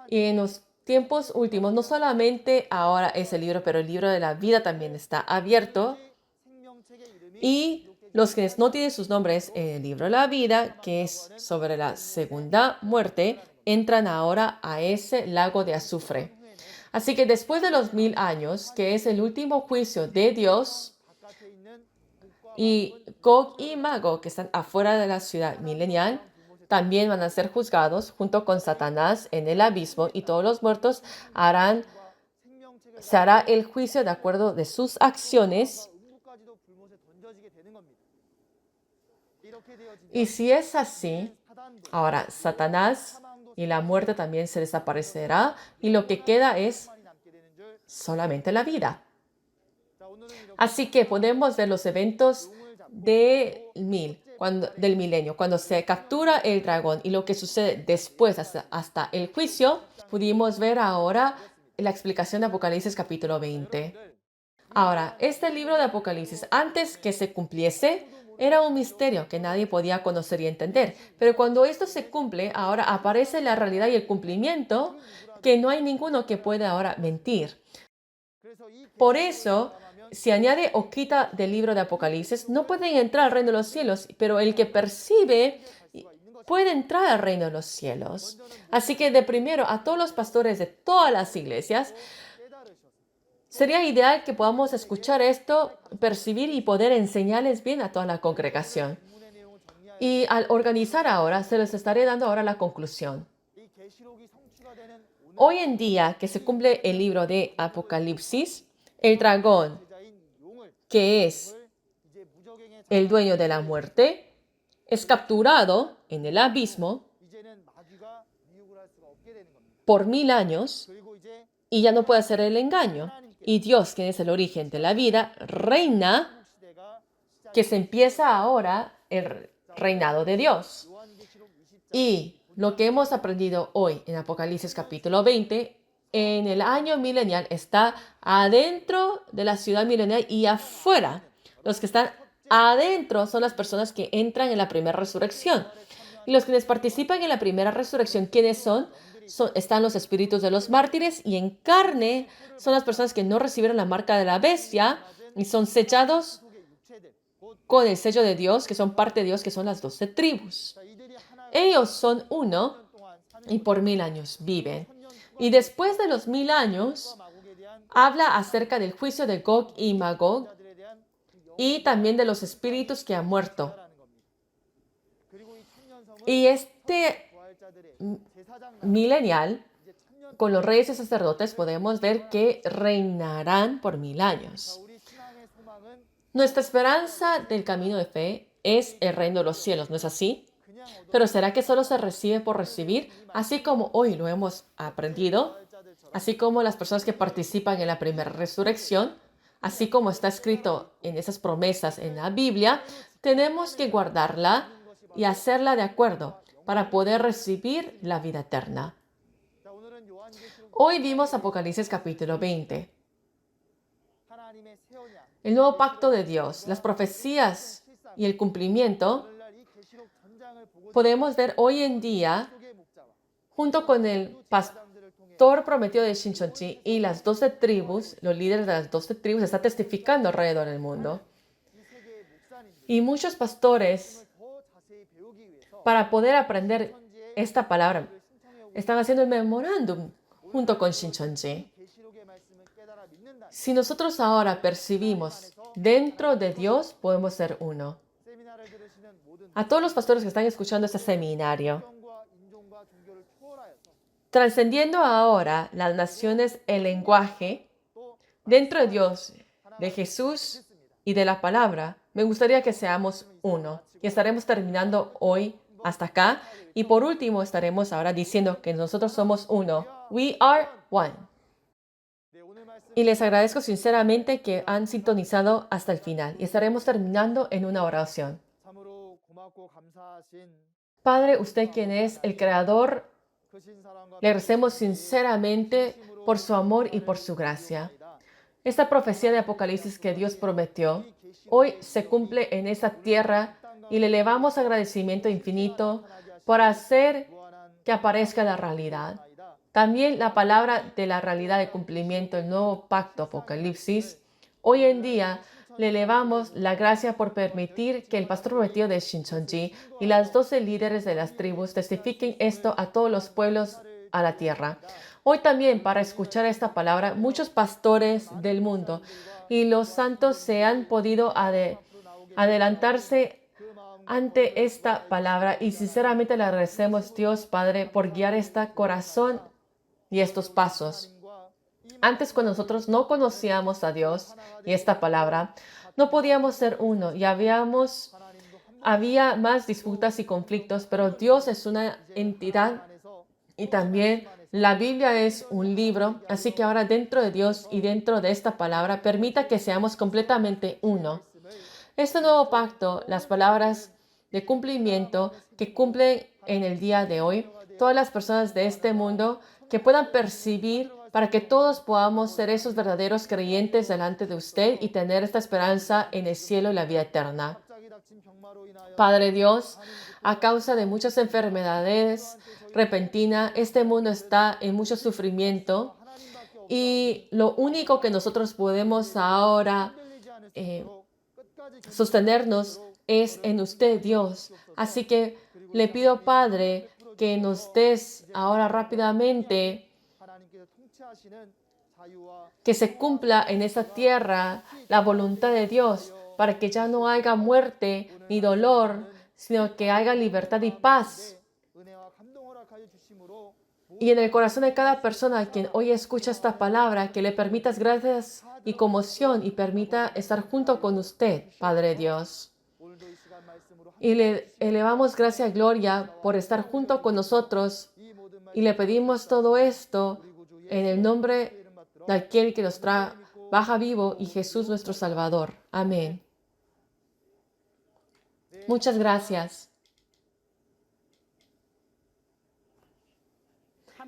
Y en los tiempos últimos, no solamente ahora es el libro, pero el libro de la vida también está abierto. Y los que no tienen sus nombres en el libro de la vida, que es sobre la segunda muerte, entran ahora a ese lago de azufre. Así que después de los 1000 años, que es el último juicio de Dios, y Gog y Magog, que están afuera de la ciudad milenial, también van a ser juzgados junto con Satanás en el abismo, y todos los muertos se hará el juicio de acuerdo de sus acciones. Y si es así, ahora Satanás y la muerte también se desaparecerá y lo que queda es solamente la vida. Así que podemos ver los eventos del milenio, cuando se captura el dragón y lo que sucede después hasta el juicio. Pudimos ver ahora la explicación de Apocalipsis capítulo 20. Ahora, este libro de Apocalipsis, antes que se cumpliese, era un misterio que nadie podía conocer y entender. Pero cuando esto se cumple, ahora aparece la realidad y el cumplimiento que no hay ninguno que pueda ahora mentir. Por eso, si añade o quita del libro de Apocalipsis, no pueden entrar al reino de los cielos, pero el que percibe puede entrar al reino de los cielos. Así que de primero, a todos los pastores de todas las iglesias, sería ideal que podamos escuchar esto, percibir y poder enseñarles bien a toda la congregación. Y al organizar ahora, se les estaré dando ahora la conclusión. Hoy en día que se cumple el libro de Apocalipsis, el dragón, que es el dueño de la muerte, es capturado en el abismo por 1000 años y ya no puede hacer el engaño. Y Dios, quien es el origen de la vida, reina, que se empieza ahora el reinado de Dios. Y lo que hemos aprendido hoy en Apocalipsis capítulo 20, en el año milenial está adentro de la ciudad milenial y afuera. Los que están adentro son las personas que entran en la primera resurrección. Y los quienes participan en la primera resurrección, ¿quiénes son? Están los espíritus de los mártires y en carne son las personas que no recibieron la marca de la bestia y son sellados con el sello de Dios, que son parte de Dios, que son las 12 tribus. Ellos son uno y por 1000 años viven. Y después de los 1000 años, habla acerca del juicio de Gog y Magog y también de los espíritus que han muerto. Y este milenial, con los reyes y sacerdotes, podemos ver que reinarán por 1000 años. Nuestra esperanza del camino de fe es el reino de los cielos, ¿no es así? Pero ¿será que solo se recibe por recibir? Así como hoy lo hemos aprendido, así como las personas que participan en la primera resurrección, así como está escrito en esas promesas en la Biblia, tenemos que guardarla y hacerla de acuerdo para poder recibir la vida eterna. Hoy vimos Apocalipsis capítulo 20. El nuevo pacto de Dios, las profecías y el cumplimiento, podemos ver hoy en día, junto con el pastor prometido de Shincheonji y las 12 tribus, los líderes de las 12 tribus, está testificando alrededor del mundo. Y muchos pastores, para poder aprender esta palabra. Están haciendo el memorándum junto con Shincheonji. Si nosotros ahora percibimos dentro de Dios, podemos ser uno. A todos los pastores que están escuchando este seminario, trascendiendo ahora las naciones, el lenguaje, dentro de Dios, de Jesús y de la palabra, me gustaría que seamos uno. Y estaremos terminando hoy hasta acá. Y por último, estaremos ahora diciendo que nosotros somos uno. We are one. Y les agradezco sinceramente que han sintonizado hasta el final. Y estaremos terminando en una oración. Padre, usted quien es el creador, le agradecemos sinceramente por su amor y por su gracia. Esta profecía de Apocalipsis que Dios prometió, hoy se cumple en esta tierra y le elevamos agradecimiento infinito por hacer que aparezca la realidad. También la palabra de la realidad de cumplimiento, el nuevo pacto Apocalipsis. Hoy en día le elevamos la gracia por permitir que el pastor prometido de Shincheonji y las 12 líderes de las tribus testifiquen esto a todos los pueblos a la tierra. Hoy también, para escuchar esta palabra, muchos pastores del mundo y los santos se han podido adelantarse ante esta palabra y sinceramente le agradecemos, Dios Padre, por guiar este corazón y estos pasos. Antes, cuando nosotros no conocíamos a Dios y esta palabra, no podíamos ser uno y había más disputas y conflictos, pero Dios es una entidad y también la Biblia es un libro, así que ahora dentro de Dios y dentro de esta palabra, permita que seamos completamente uno. Este nuevo pacto, las palabras de cumplimiento que cumplen en el día de hoy, todas las personas de este mundo que puedan percibir para que todos podamos ser esos verdaderos creyentes delante de usted y tener esta esperanza en el cielo y la vida eterna. Padre Dios, a causa de muchas enfermedades repentinas, este mundo está en mucho sufrimiento y lo único que nosotros podemos ahora sostenernos es en usted, Dios. Así que le pido, Padre, que nos des ahora rápidamente que se cumpla en esa tierra la voluntad de Dios para que ya no haya muerte ni dolor, sino que haya libertad y paz. Y en el corazón de cada persona quien hoy escucha esta palabra, que le permitas gracias y conmoción y permita estar junto con usted, Padre Dios. Y le elevamos gracia y gloria por estar junto con nosotros y le pedimos todo esto en el nombre de aquel que nos trabaja vivo y Jesús nuestro Salvador. Amén. Muchas gracias.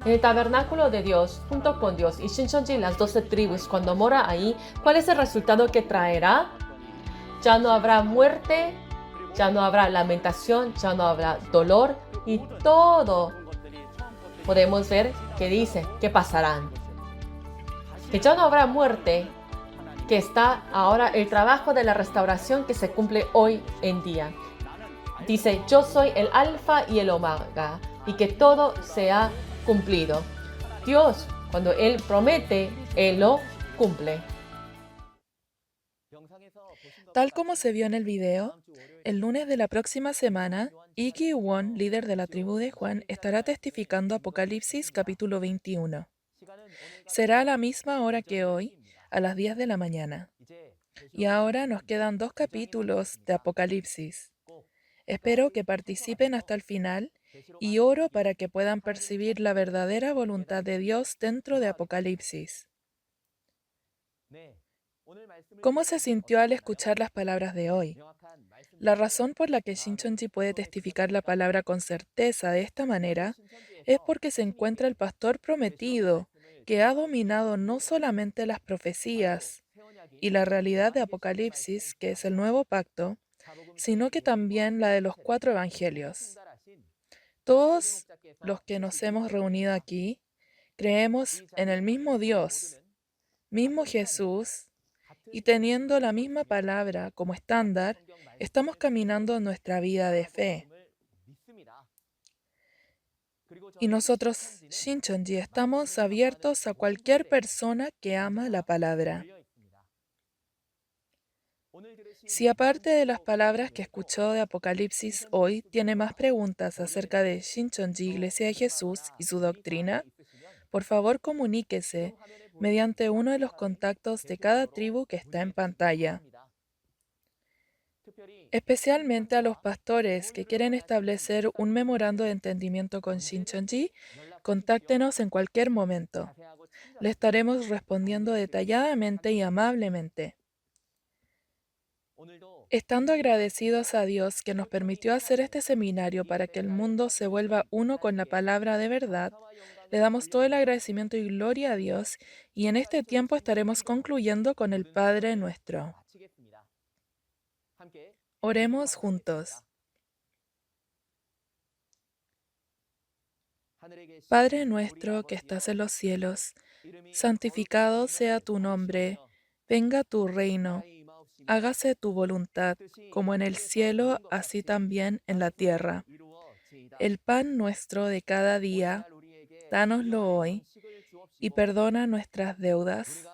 En el tabernáculo de Dios, junto con Dios y Shincheonji y las 12 tribus, cuando mora ahí, ¿cuál es el resultado que traerá? Ya no habrá muerte, ya no habrá lamentación, ya no habrá dolor y todo podemos ver que dice que pasarán. Que ya no habrá muerte, que está ahora el trabajo de la restauración que se cumple hoy en día. Dice, yo soy el alfa y el omega y que todo se ha cumplido. Dios, cuando Él promete, Él lo cumple. Tal como se vio en el video, el lunes de la próxima semana, Iki Won, líder de la tribu de Juan, estará testificando Apocalipsis capítulo 21. Será a la misma hora que hoy, a las 10 de la mañana. Y ahora nos quedan 2 capítulos de Apocalipsis. Espero que participen hasta el final y oro para que puedan percibir la verdadera voluntad de Dios dentro de Apocalipsis. ¿Cómo se sintió al escuchar las palabras de hoy? La razón por la que Shincheonji puede testificar la palabra con certeza de esta manera es porque se encuentra el pastor prometido que ha dominado no solamente las profecías y la realidad de Apocalipsis, que es el nuevo pacto, sino que también la de los 4 evangelios. Todos los que nos hemos reunido aquí creemos en el mismo Dios, mismo Jesús, y teniendo la misma palabra como estándar, estamos caminando nuestra vida de fe. Y nosotros, Shincheonji, estamos abiertos a cualquier persona que ama la palabra. Si aparte de las palabras que escuchó de Apocalipsis hoy, tiene más preguntas acerca de Shincheonji, Iglesia de Jesús y su doctrina, por favor comuníquese mediante uno de los contactos de cada tribu que está en pantalla. Especialmente a los pastores que quieren establecer un memorando de entendimiento con Shincheonji, contáctenos en cualquier momento. Le estaremos respondiendo detalladamente y amablemente. Estando agradecidos a Dios que nos permitió hacer este seminario para que el mundo se vuelva uno con la palabra de verdad, le damos todo el agradecimiento y gloria a Dios, y en este tiempo estaremos concluyendo con el Padre nuestro. Oremos juntos. Padre nuestro que estás en los cielos, santificado sea tu nombre, venga tu reino, hágase tu voluntad, como en el cielo, así también en la tierra. El pan nuestro de cada día, dánoslo hoy, y perdona nuestras deudas,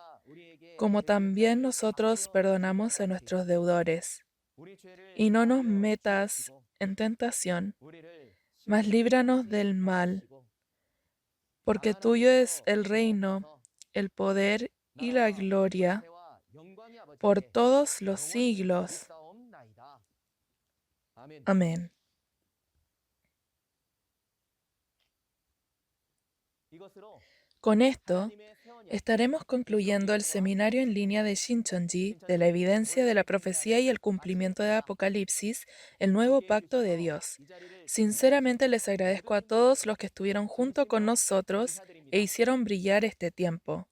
como también nosotros perdonamos a nuestros deudores. Y no nos metas en tentación, mas líbranos del mal, porque tuyo es el reino, el poder y la gloria por todos los siglos. Amén. Con esto, estaremos concluyendo el seminario en línea de Shincheonji de la evidencia de la profecía y el cumplimiento de Apocalipsis, el nuevo pacto de Dios. Sinceramente les agradezco a todos los que estuvieron junto con nosotros e hicieron brillar este tiempo.